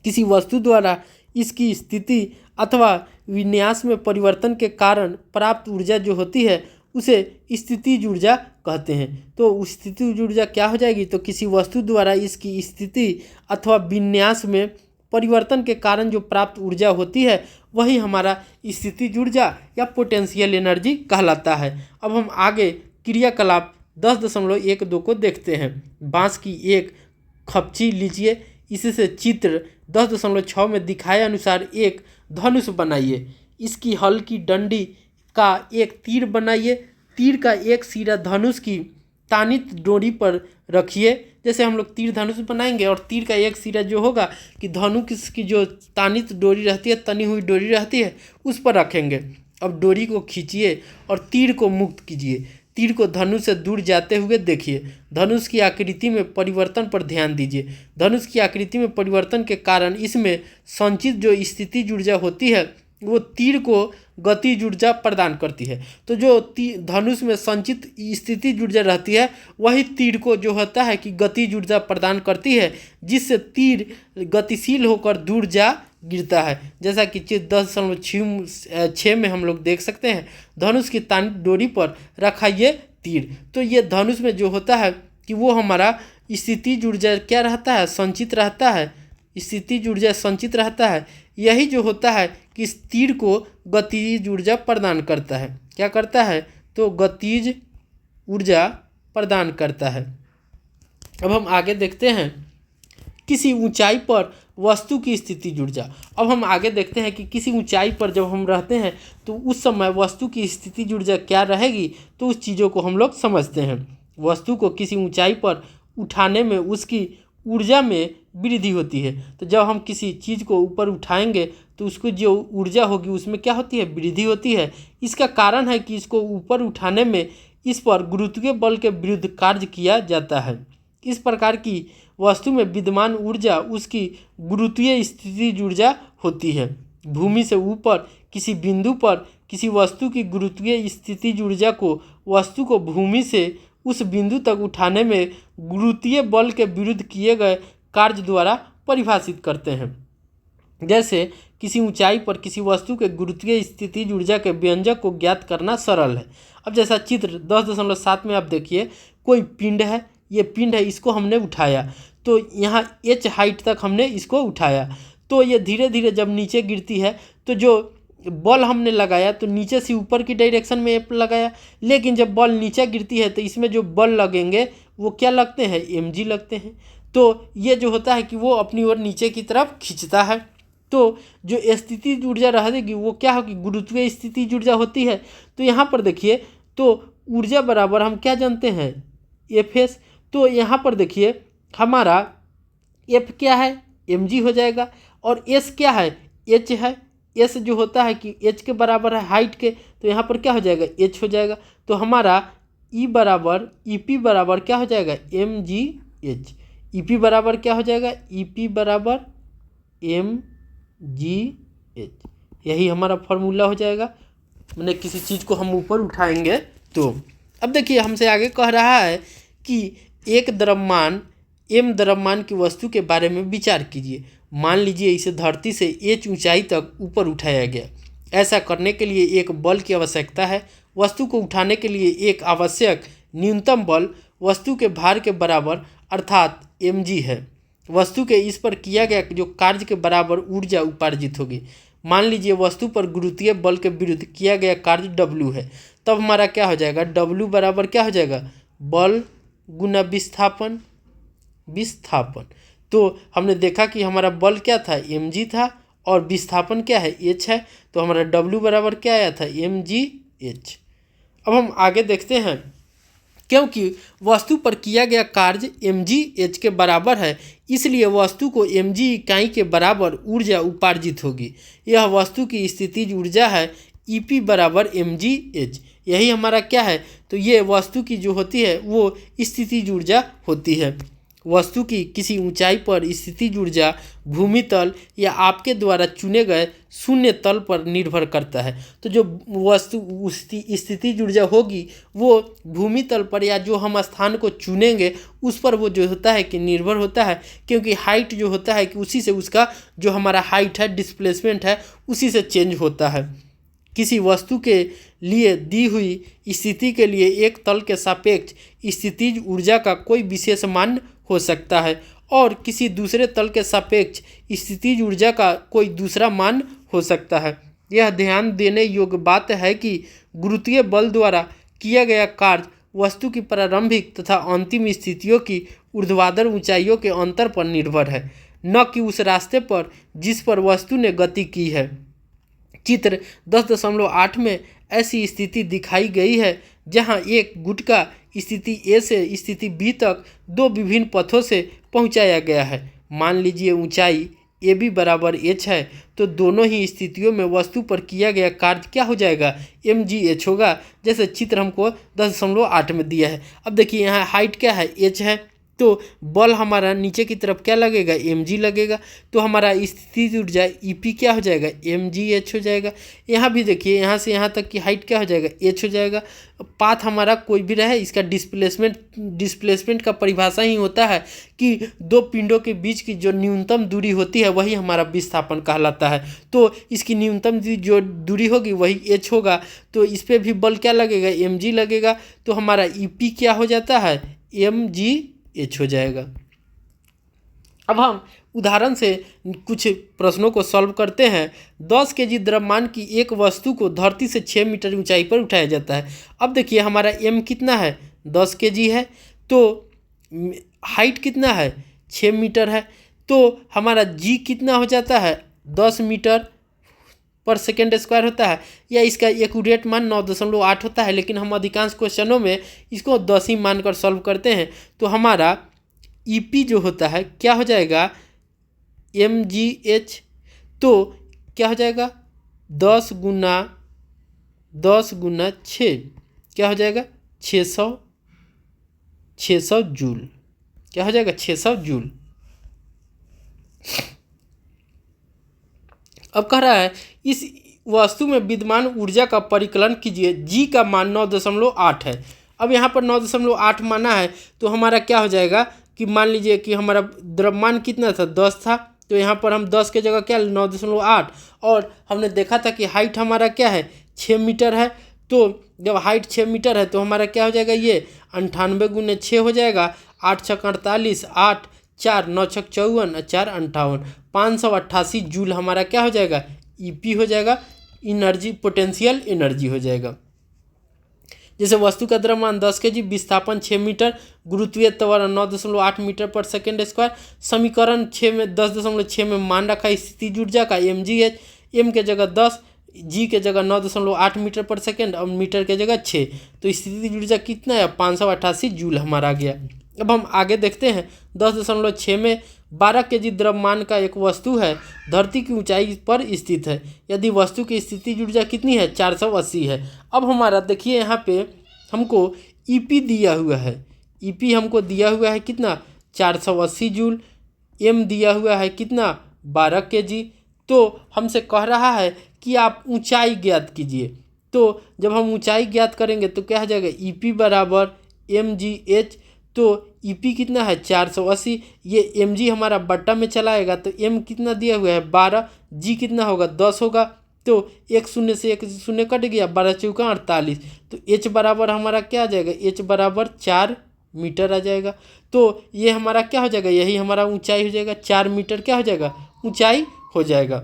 S1: किसी वस्तु द्वारा इसकी स्थिति अथवा विन्यास में परिवर्तन के कारण प्राप्त ऊर्जा जो होती है उसे स्थितिज ऊर्जा कहते हैं। तो स्थितिज ऊर्जा क्या हो जाएगी, तो किसी वस्तु द्वारा इसकी स्थिति अथवा विन्यास में परिवर्तन के कारण जो प्राप्त ऊर्जा होती है वही हमारा स्थितिज ऊर्जा या पोटेंशियल एनर्जी कहलाता है। अब हम आगे क्रियाकलाप 10.12 को देखते हैं। बांस की एक खपची लीजिए, इससे चित्र 10.6 में दिखाए अनुसार एक धनुष बनाइए। इसकी हल की डंडी का एक तीर बनाइए। तीर का एक सिरा धनुष की तानित डोरी पर रखिए। जैसे हम लोग तीर धनुष बनाएंगे और तीर का एक सिरा जो होगा कि धनुष की जो तानित डोरी रहती है, तनी हुई डोरी रहती है, उस पर रखेंगे। अब डोरी को खींचिए और तीर को मुक्त कीजिए। तीर को धनुष से दूर जाते हुए देखिए। धनुष की आकृति में परिवर्तन पर ध्यान दीजिए। धनुष की आकृति में परिवर्तन के कारण इसमें संचित जो स्थितिज ऊर्जा होती है वो तीर को गतिज ऊर्जा प्रदान करती है। तो जो धनुष में संचित स्थितिज ऊर्जा रहती है वही तीर को जो होता है कि गतिज ऊर्जा प्रदान करती है, जिससे तीर गतिशील होकर दूर जा गिरता है। जैसा कि चित्र 10.6 में हम लोग देख सकते हैं। धनुष की तानित डोरी पर रखा ये तीर। तो ये धनुष में जो होता है कि वो हमारा स्थितिज ऊर्जा क्या रहता है, संचित रहता है। स्थितिज ऊर्जा संचित रहता है। यही जो होता है कि इस तीर को गतिज ऊर्जा प्रदान करता है। क्या करता है, तो गतिज ऊर्जा प्रदान करता है। अब हम आगे देखते हैं किसी ऊंचाई पर वस्तु की स्थितिज ऊर्जा। अब हम आगे देखते हैं कि किसी ऊंचाई पर जब हम रहते हैं तो उस समय वस्तु की स्थितिज ऊर्जा क्या रहेगी, तो उस चीज़ों को हम लोग समझते हैं। वस्तु को किसी ऊंचाई पर उठाने में उसकी ऊर्जा में वृद्धि होती है। तो जब हम किसी चीज़ को ऊपर उठाएंगे तो उसको जो ऊर्जा होगी उसमें क्या होती है, वृद्धि होती है। इसका कारण है कि इसको ऊपर उठाने में इस पर गुरुत्वीय बल के विरुद्ध कार्य किया जाता है। इस प्रकार की वस्तु में विद्यमान ऊर्जा उसकी गुरुत्वीय स्थितिज ऊर्जा होती है। भूमि से ऊपर किसी बिंदु पर किसी वस्तु की गुरुत्वीय स्थितिज ऊर्जा को वस्तु को भूमि से उस बिंदु तक उठाने में गुरुत्वीय बल के विरुद्ध किए गए कार्य द्वारा परिभाषित करते हैं। जैसे किसी ऊंचाई पर किसी वस्तु के गुरुत्वीय स्थितिज ऊर्जा के व्यंजक को ज्ञात करना सरल है। अब जैसा चित्र 10.7 में आप देखिए, कोई पिंड है, ये पिंड है, इसको हमने उठाया तो यहाँ h हाइट तक हमने इसको उठाया। तो ये धीरे धीरे जब नीचे गिरती है तो जो बल हमने लगाया तो नीचे से ऊपर की डायरेक्शन में लगाया, लेकिन जब बल नीचे गिरती है तो इसमें जो बल लगेंगे वो क्या लगते हैं, mg लगते हैं। तो ये जो होता है कि वो अपनी ओर नीचे की तरफ खींचता है। तो जो स्थितिज ऊर्जा रहेगी वो क्या होगी, गुरुत्वीय स्थितिज ऊर्जा होती है। तो यहाँ पर देखिए, तो ऊर्जा बराबर हम क्या जानते हैं, Fs। तो यहाँ पर देखिए हमारा F क्या है, mg हो जाएगा, और S क्या है, h है। S जो होता है कि h के बराबर है हाइट के, तो यहाँ पर क्या हो जाएगा, h हो जाएगा। तो हमारा E बराबर EP बराबर क्या हो जाएगा, mgh। EP बराबर क्या हो जाएगा, EP बराबर mgh। यही हमारा फॉर्मूला हो जाएगा। मैंने किसी चीज़ को हम ऊपर उठाएंगे तो अब देखिए हमसे आगे कह रहा है कि एक द्रव्यमान m द्रव्यमान की वस्तु के बारे में विचार कीजिए। मान लीजिए इसे धरती से h ऊंचाई तक ऊपर उठाया गया। ऐसा करने के लिए एक बल की आवश्यकता है। वस्तु को उठाने के लिए एक आवश्यक न्यूनतम बल वस्तु के भार के बराबर अर्थात mg है। वस्तु के इस पर किया गया जो कार्य के बराबर ऊर्जा उपार्जित होगी। मान लीजिए वस्तु पर गुरुत्वीय बल के विरुद्ध किया गया कार्य W है। तब हमारा क्या हो जाएगा, W बराबर क्या हो जाएगा, बल गुना विस्थापन। तो हमने देखा कि हमारा बल क्या था, mg था, और विस्थापन क्या है, h है। तो हमारा W बराबर क्या आया था, mgh। अब हम आगे देखते हैं। क्योंकि वस्तु पर किया गया कार्य mgh के बराबर है, इसलिए वस्तु को mg इकाई के बराबर ऊर्जा उपार्जित होगी। यह वस्तु की स्थितिज ऊर्जा है, EP बराबर mgh। यही हमारा क्या है, तो ये वस्तु की जो होती है वो स्थितिज ऊर्जा होती है। वस्तु की किसी ऊंचाई पर स्थितिज ऊर्जा भूमि तल या आपके द्वारा चुने गए शून्य तल पर निर्भर करता है। तो जो वस्तु स्थितिज ऊर्जा होगी वो भूमि तल पर या जो हम स्थान को चुनेंगे उस पर वो जो होता है कि निर्भर होता है, क्योंकि हाइट जो होता है कि उसी से उसका जो हमारा हाइट है, डिस्प्लेसमेंट है, उसी से चेंज होता है। किसी वस्तु के लिए दी हुई स्थिति के लिए एक तल के सापेक्ष स्थितिज ऊर्जा का कोई विशेष मान हो सकता है और किसी दूसरे तल के सापेक्ष स्थितिज ऊर्जा का कोई दूसरा मान हो सकता है। यह ध्यान देने योग्य बात है कि गुरुत्वीय बल द्वारा किया गया कार्य वस्तु की प्रारंभिक तथा अंतिम स्थितियों की ऊर्ध्वाधर ऊंचाइयों के अंतर पर निर्भर है, न कि उस रास्ते पर जिस पर वस्तु ने गति की है। चित्र 10.8 में ऐसी स्थिति दिखाई गई है जहां एक गुटका स्थिति A से स्थिति B तक दो विभिन्न पथों से पहुंचाया गया है। मान लीजिए ऊंचाई AB बराबर h है, तो दोनों ही स्थितियों में वस्तु पर किया गया कार्य क्या हो जाएगा, mgh होगा, जैसे चित्र हमको 10.8 में दिया है। अब देखिए यहाँ हाइट क्या है, h है, तो बल हमारा नीचे की तरफ क्या लगेगा, mg लगेगा। तो हमारा स्थितिज ऊर्जा EP क्या हो जाएगा, mgh हो जाएगा। यहाँ भी देखिए यहाँ से यहाँ तक की हाइट क्या हो जाएगा, h हो जाएगा। पाथ हमारा कोई भी रहे, इसका डिस्प्लेसमेंट का परिभाषा ही होता है कि दो पिंडों के बीच की जो न्यूनतम दूरी होती है वही हमारा विस्थापन कहलाता है। तो इसकी न्यूनतम जो दूरी होगी वही h होगा, तो इस पर भी बल क्या लगेगा, mg लगेगा। तो हमारा EP क्या हो जाता है, mgh हो जाएगा। अब हम उदाहरण से कुछ प्रश्नों को सॉल्व करते हैं। 10 केजी द्रव्यमान की एक वस्तु को धरती से 6 मीटर ऊंचाई पर उठाया जाता है। अब देखिए हमारा m कितना है, 10 केजी है, तो हाइट कितना है, 6 मीटर है, तो हमारा g कितना हो जाता है, 10 मीटर पर सेकेंड स्क्वायर होता है, या इसका एक्यूरेट मान 9.8 होता है, लेकिन हम अधिकांश क्वेश्चनों में इसको 10 ही मानकर सॉल्व करते हैं। तो हमारा EP जो होता है क्या हो जाएगा, mgh। तो क्या हो जाएगा, 10 गुना 6 क्या हो जाएगा, 600 जूल। क्या हो जाएगा, 600 जूल। अब कह रहा है इस वस्तु में विद्यमान ऊर्जा का परिकलन कीजिए। G का मान 9.8 है। अब यहाँ पर 9.8 माना है, तो हमारा क्या हो जाएगा कि मान लीजिए कि हमारा द्रव्यमान कितना था, 10 था, तो यहाँ पर हम 10 के जगह क्या 9.8, और हमने देखा था कि हाइट हमारा क्या है, 6 मीटर है। तो जब हाइट 6 मीटर है तो हमारा क्या हो जाएगा, ये 98 गुने 6 हो जाएगा, 8 छक 48, 8 4 9 छक 54, 4 58, 588 जूल हमारा क्या हो जाएगा, EP हो जाएगा, एनर्जी पोटेंशियल एनर्जी हो जाएगा। जैसे वस्तु का द्रव्यमान 10 केजी, विस्थापन 6 मीटर, गुरुत्वीय त्वरण 9.8 मीटर पर सेकेंड स्क्वायर। समीकरण 6 में 10.6 में मान रखा है स्थितिज ऊर्जा का mgh, m के जगह 10, g के जगह 9.8 मीटर पर सेकेंड और मीटर के जगह 6। तो स्थितिज ऊर्जा कितना है, 588 जूल हमारा आ गया। अब हम आगे देखते हैं। 10.6 में 12 केजी द्रव्यमान का एक वस्तु है, धरती की ऊंचाई पर स्थित है। यदि वस्तु की स्थितिज ऊर्जा कितनी है, 480 है। अब हमारा देखिए यहाँ पे हमको EP दिया हुआ है, EP हमको दिया हुआ है कितना, 480 जूल। M दिया हुआ है कितना, 12 केजी। तो हमसे कह रहा है कि आप ऊंचाई ज्ञात कीजिए। तो जब हम ऊंचाई ज्ञात करेंगे तो क्या हो जाएगा, EP बराबर mgh। तो ईपी कितना है 480। ये mg हमारा बट्टा में चलाएगा तो m कितना दिया हुआ है 12, g कितना होगा 10 होगा। तो एक शून्य से एक शून्य कट गया, 12 चौका 48। तो h बराबर हमारा क्या आ जाएगा, h बराबर 4 मीटर आ जाएगा। तो ये हमारा क्या हो जाएगा, यही हमारा ऊंचाई हो जाएगा, 4 मीटर क्या हो जाएगा, ऊंचाई हो जाएगा।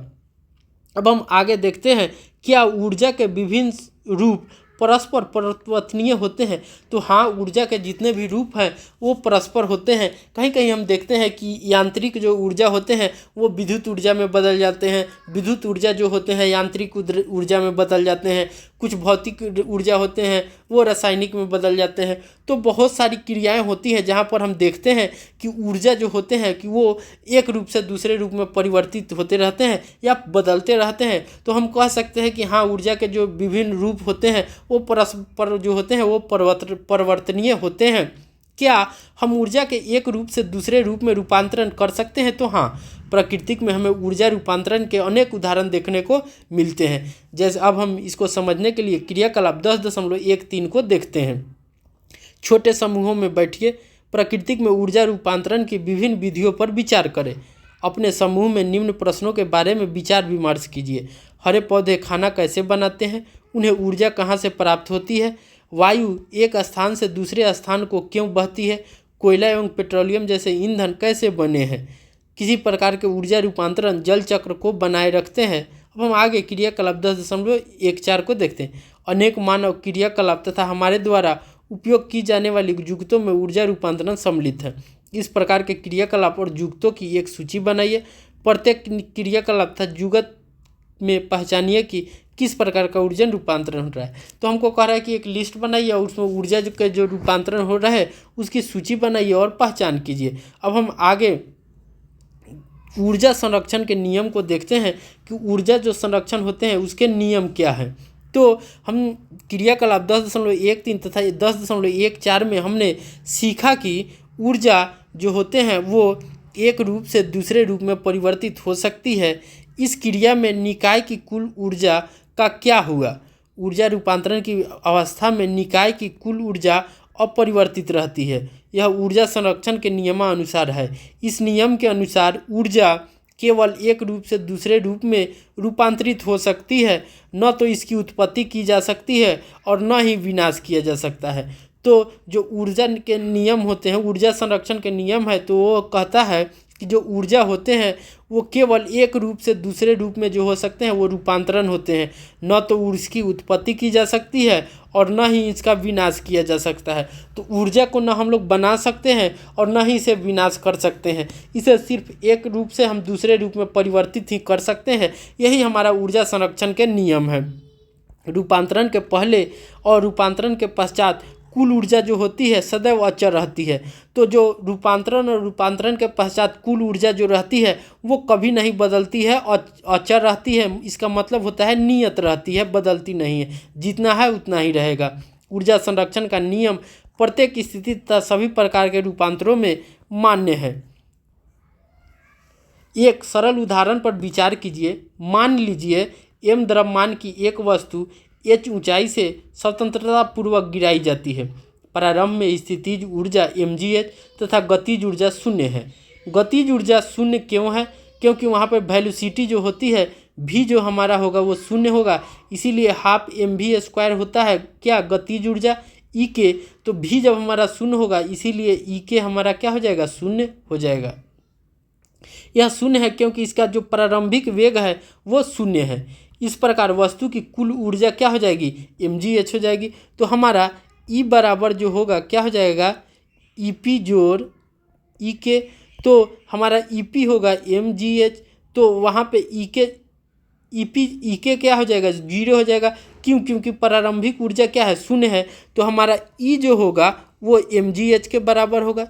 S1: अब हम आगे देखते हैं क्या ऊर्जा के विभिन्न रूप परस्पर परिवर्तनीय होते हैं। तो हाँ, ऊर्जा के जितने भी रूप हैं वो परस्पर होते हैं। कहीं कहीं हम देखते हैं कि यांत्रिक जो ऊर्जा होते हैं वो विद्युत ऊर्जा में बदल जाते हैं, विद्युत ऊर्जा जो होते हैं यांत्रिक ऊर्जा में बदल जाते हैं, कुछ भौतिक ऊर्जा होते हैं वो रासायनिक में बदल जाते हैं। तो बहुत सारी क्रियाएं होती हैं जहाँ पर हम देखते हैं कि ऊर्जा जो होते हैं कि वो एक रूप से दूसरे रूप में परिवर्तित होते रहते हैं या बदलते रहते हैं। तो हम कह सकते हैं कि हाँ, ऊर्जा के जो विभिन्न रूप होते हैं वो परस्पर जो होते हैं वो परिवर्तनीय होते हैं। क्या हम ऊर्जा के एक रूप से दूसरे रूप में रूपांतरण कर सकते हैं? तो हाँ, प्राकृतिक में हमें ऊर्जा रूपांतरण के अनेक उदाहरण देखने को मिलते हैं। जैसे अब हम इसको समझने के लिए क्रियाकलाप 10.13 को देखते हैं। छोटे समूहों में बैठिए, प्राकृतिक में ऊर्जा रूपांतरण की विभिन्न विधियों पर विचार करें। अपने समूह में निम्न प्रश्नों के बारे में विचार विमर्श कीजिए। हरे पौधे खाना कैसे बनाते हैं? उन्हें ऊर्जा कहाँ से प्राप्त होती है? वायु एक स्थान से दूसरे स्थान को क्यों बहती है? कोयला एवं पेट्रोलियम जैसे ईंधन कैसे बने हैं? किसी प्रकार के ऊर्जा रूपांतरण जल चक्र को बनाए रखते हैं। अब हम आगे क्रियाकलाप 10.14 को देखते हैं। अनेक मानव क्रियाकलाप तथा हमारे द्वारा उपयोग की जाने वाली जुगतों में ऊर्जा रूपांतरण सम्मिलित है। इस प्रकार के क्रियाकलाप और जुगतों की एक सूची बनाइए। प्रत्येक क्रियाकलाप तथा जुगत में पहचानिए कि किस प्रकार का ऊर्जा रूपांतरण हो रहा है। तो हमको कह रहा है कि एक लिस्ट बनाइए और उसमें ऊर्जा जो रूपांतरण हो रहा है उसकी सूची बनाइए और पहचान कीजिए। अब हम आगे ऊर्जा संरक्षण के नियम को देखते हैं कि ऊर्जा जो संरक्षण होते हैं उसके नियम क्या हैं। तो हम क्रियाकलाप 10.13 तथा 10.14 में हमने सीखा कि ऊर्जा जो होते हैं वो एक रूप से दूसरे रूप में परिवर्तित हो सकती है। इस क्रिया में निकाय की कुल ऊर्जा का क्या हुआ? ऊर्जा रूपांतरण की अवस्था में निकाय की कुल ऊर्जा अपरिवर्तित रहती है। यह ऊर्जा संरक्षण के नियमानुसार है। इस नियम के अनुसार ऊर्जा केवल एक रूप से दूसरे रूप में रूपांतरित हो सकती है, न तो इसकी उत्पत्ति की जा सकती है और न ही विनाश किया जा सकता है। तो जो ऊर्जा के नियम होते हैं, ऊर्जा संरक्षण के नियम है, तो वो कहता है कि जो ऊर्जा होते हैं वो केवल एक रूप से दूसरे रूप में जो हो सकते हैं वो रूपांतरण होते हैं, न तो इसकी उत्पत्ति की जा सकती है और न ही इसका विनाश किया जा सकता है। तो ऊर्जा को न हम लोग बना सकते हैं और न ही इसे विनाश कर सकते हैं। इसे सिर्फ एक रूप से हम दूसरे रूप में परिवर्तित ही कर सकते हैं। यही हमारा ऊर्जा संरक्षण के नियम है। रूपांतरण के पहले और रूपांतरण के पश्चात कुल ऊर्जा जो होती है सदैव अचर रहती है। तो जो रूपांतरण और रूपांतरण के पश्चात कुल ऊर्जा जो रहती है वो कभी नहीं बदलती है और अचर रहती है। इसका मतलब होता है नियत रहती है, बदलती नहीं है, जितना है उतना ही रहेगा। ऊर्जा संरक्षण का नियम प्रत्येक स्थिति तथा सभी प्रकार के रूपांतरों में मान्य है। एक सरल उदाहरण पर विचार कीजिए। मान लीजिए m द्रव्यमान की एक वस्तु h ऊंचाई से स्वतंत्रता पूर्वक गिराई जाती है। प्रारंभ में स्थितिज ऊर्जा mgh तथा गतिज ऊर्जा शून्य है। गतिज ऊर्जा शून्य क्यों है? क्योंकि वहाँ पर वेलोसिटी जो होती है v जो हमारा होगा वो शून्य होगा, इसीलिए हाफ mv² होता है क्या, गतिज ऊर्जा ई के। तो v जब हमारा शून्य होगा इसीलिए ई के हमारा क्या हो जाएगा, शून्य हो जाएगा। यह शून्य है क्योंकि इसका जो प्रारंभिक वेग है वो शून्य है। इस प्रकार वस्तु की कुल ऊर्जा क्या हो जाएगी, mgh हो जाएगी। तो हमारा E बराबर जो होगा क्या हो जाएगा, EP जोड़ E के। तो हमारा EP होगा mgh। तो वहाँ पे E के क्या हो जाएगा, 0 हो जाएगा। क्यों? क्योंकि प्रारंभिक ऊर्जा क्या है, शून्य है। तो हमारा E जो होगा वो mgh के बराबर होगा।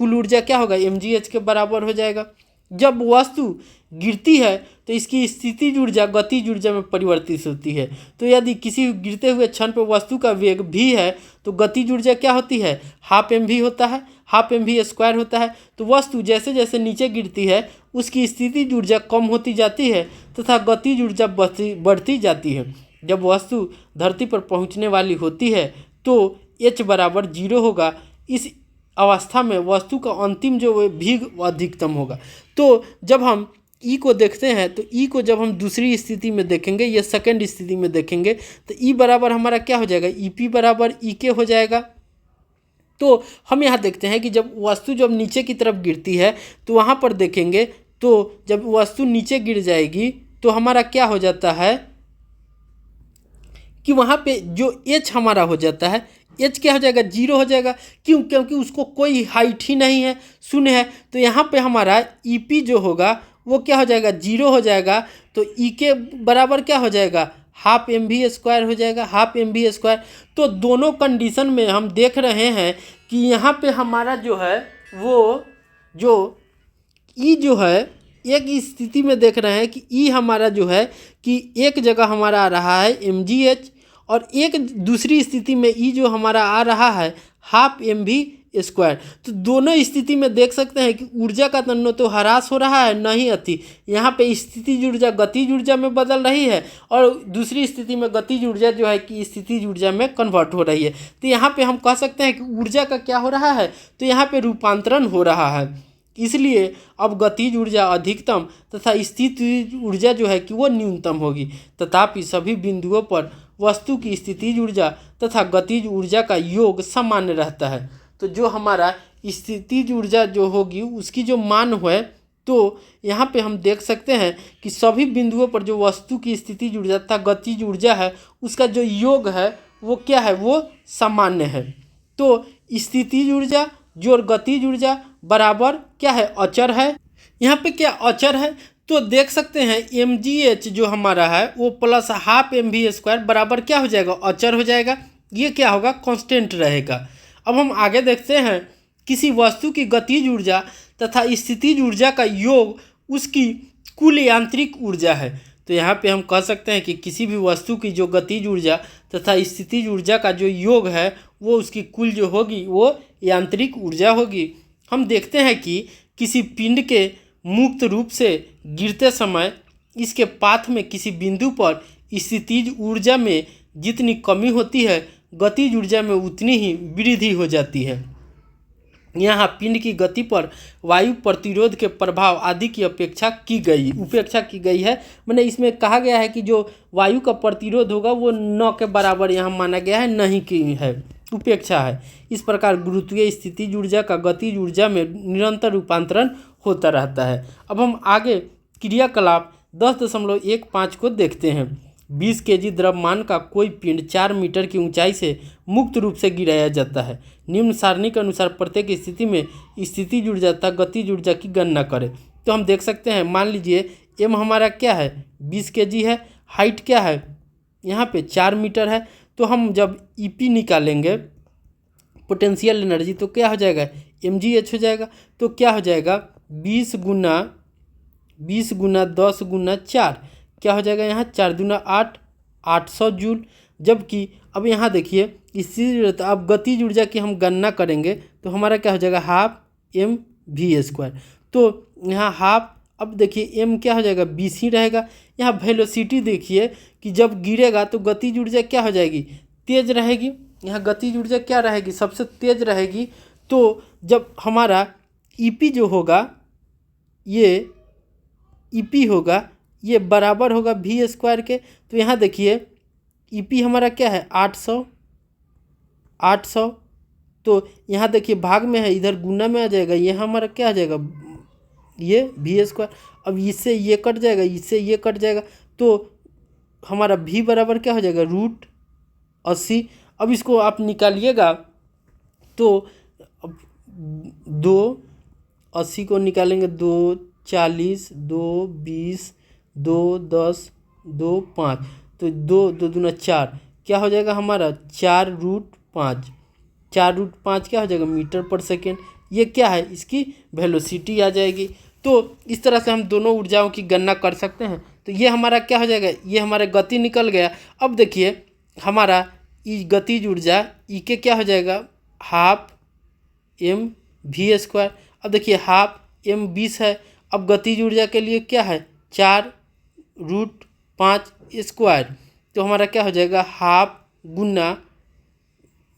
S1: कुल ऊर्जा क्या होगा, mgh के बराबर हो जाएगा। जब वस्तु गिरती है तो इसकी स्थितिज ऊर्जा गतिज ऊर्जा में परिवर्तित होती है। तो यदि किसी गिरते हुए क्षण पर वस्तु का वेग v है तो गतिज ऊर्जा क्या होती है, हाफ mv होता है, हाफ mv² होता है। तो वस्तु जैसे जैसे नीचे गिरती है उसकी स्थितिज ऊर्जा कम होती जाती है तथा गतिज ऊर्जा बढ़ती जाती है। जब वस्तु धरती पर पहुंचने वाली होती है तो h बराबर 0 होगा। इस अवस्था में वस्तु का अंतिम जो वेग वो अधिकतम होगा। तो जब हम ई को देखते हैं तो ई को जब हम दूसरी स्थिति में देखेंगे या सेकंड स्थिति में देखेंगे तो ई बराबर हमारा क्या हो जाएगा, ई पी बराबर ई के हो जाएगा। तो हम यहाँ देखते हैं कि जब वस्तु जब नीचे की तरफ गिरती है तो वहाँ पर देखेंगे तो जब वस्तु नीचे गिर जाएगी तो हमारा क्या हो जाता है कि वहाँ पे जो एच हमारा हो जाता है, एच क्या हो जाएगा, जीरो हो जाएगा। क्यों? क्योंकि उसको कोई हाइट ही नहीं है, शून्य है। तो यहाँ पे हमारा ई पी जो होगा वो क्या हो जाएगा, जीरो हो जाएगा। तो ई के बराबर क्या हो जाएगा, हाफ एम वी स्क्वायर हो जाएगा, हाफ एम वी स्क्वायर। तो दोनों कंडीशन में हम देख रहे हैं कि यहाँ पे हमारा जो है वो जो ई जो है एक स्थिति में देख रहे हैं कि ई हमारा जो है कि एक जगह हमारा आ रहा है एम जी एच, और एक दूसरी स्थिति में ई जो हमारा आ रहा है हाफ एम वी स्क्वायर। तो दोनों स्थिति में देख सकते हैं कि ऊर्जा का न तो ह्रास हो रहा है न ही अति। यहाँ पे स्थितिज ऊर्जा गतिज ऊर्जा में बदल रही है और दूसरी स्थिति में गतिज ऊर्जा जो है कि स्थितिज ऊर्जा में कन्वर्ट हो रही है। तो यहाँ पे हम कह सकते हैं कि ऊर्जा का क्या हो रहा है, तो यहाँ पे रूपांतरण हो रहा है। इसलिए अब गतिज ऊर्जा अधिकतम तथा स्थितिज ऊर्जा जो है कि वो न्यूनतम होगी। तथापि सभी बिंदुओं पर वस्तु की स्थितिज ऊर्जा तथा गतिज ऊर्जा का योग सामान्य रहता है। तो जो हमारा स्थितिज ऊर्जा जो होगी उसकी जो मान है, तो यहाँ पे हम देख सकते हैं कि सभी बिंदुओं पर जो वस्तु की स्थितिज ऊर्जा तथा गतिज ऊर्जा है उसका जो योग है वो क्या है, वो सामान्य है। तो स्थितिज ऊर्जा जोड़ गतिज ऊर्जा बराबर क्या है, अचर है। यहाँ पे क्या अचर है, तो देख सकते हैं एम जी एच जो हमारा है वो plus half M V square बराबर क्या हो जाएगा, अचर हो जाएगा। ये क्या होगा, कांस्टेंट रहेगा। अब हम आगे देखते हैं किसी वस्तु की गतिज ऊर्जा तथा स्थितिज ऊर्जा का योग उसकी कुल यांत्रिक ऊर्जा है। तो यहाँ पे हम कह सकते हैं कि किसी भी वस्तु की जो गतिज ऊर्जा तथा स्थितिज ऊर्जा का जो योग है वो उसकी कुल जो होगी वो यांत्रिक ऊर्जा होगी। हम देखते हैं कि किसी पिंड के मुक्त रूप से गिरते समय इसके पाथ में किसी बिंदु पर स्थितिज ऊर्जा में जितनी कमी होती है गतिज ऊर्जा में उतनी ही वृद्धि हो जाती है। यहाँ पिंड की गति पर वायु प्रतिरोध के प्रभाव आदि की उपेक्षा की गई है। मैंने इसमें कहा गया है कि जो वायु का प्रतिरोध होगा वो न के बराबर यहाँ माना गया है, नहीं की है, उपेक्षा है। इस प्रकार गुरुत्वीय स्थितिज ऊर्जा का गतिज ऊर्जा में निरंतर रूपांतरण होता रहता है। अब हम आगे क्रियाकलाप 10.15 को देखते हैं। 20 केजी द्रव्यमान का कोई पिंड 4 मीटर की ऊंचाई से मुक्त रूप से गिराया जाता है। निम्न सारणी के अनुसार प्रत्येक स्थिति में स्थितिज ऊर्जा तथा गतिज ऊर्जा की गणना करें। तो हम देख सकते हैं, मान लीजिए एम हमारा क्या है, 20 केजी है, हाइट क्या है यहाँ पे 4 मीटर है। तो हम जब ईपी निकालेंगे पोटेंशियल एनर्जी तो क्या हो जाएगा, mgh हो जाएगा। तो क्या हो जाएगा 20 गुना 10 गुना 4 क्या हो जाएगा, यहाँ 4 दूना 8, 800 जूल। जबकि अब यहाँ देखिए इसी अब गतिज ऊर्जा की हम गणना करेंगे तो हमारा क्या हो जाएगा, हाफ एम वी स्क्वायर। तो यहाँ हाफ, अब देखिए m क्या हो जाएगा 20 ही रहेगा। यहाँ वेलोसिटी देखिए कि जब गिरेगा तो गतिज ऊर्जा क्या हो जाएगी, तेज रहेगी। यहाँ गतिज ऊर्जा क्या रहेगी, सबसे तेज रहेगी। तो जब हमारा ईपी जो होगा ये ईपी होगा ये बराबर होगा वी स्क्वायर के। तो यहाँ देखिए ईपी हमारा क्या है 800। तो यहाँ देखिए भाग में है, इधर गुना में आ जाएगा, ये हमारा क्या आ जाएगा, ये वी स्क्वायर। अब इससे ये कट जाएगा, इससे ये कट जाएगा, तो हमारा v बराबर क्या हो जाएगा √80। अब इसको आप निकालिएगा तो 280 को निकालेंगे, 240, 220, 210, 25, तो 2 दूना 4 क्या हो जाएगा हमारा 4√5। 4√5 क्या हो जाएगा मीटर पर सेकेंड। ये क्या है, इसकी वेलोसिटी आ जाएगी। तो इस तरह से हम दोनों ऊर्जाओं की गणना कर सकते हैं। तो ये हमारा क्या हो जाएगा, ये हमारा गति निकल गया। अब देखिए हमारा गतिज ऊर्जा ई के क्या हो जाएगा, हाफ एम वी स्क्वायर। अब देखिए हाफ एम 20 है। अब गतिज ऊर्जा के लिए क्या है 4√5 स्क्वायर। तो हमारा क्या हो जाएगा हाफ गुना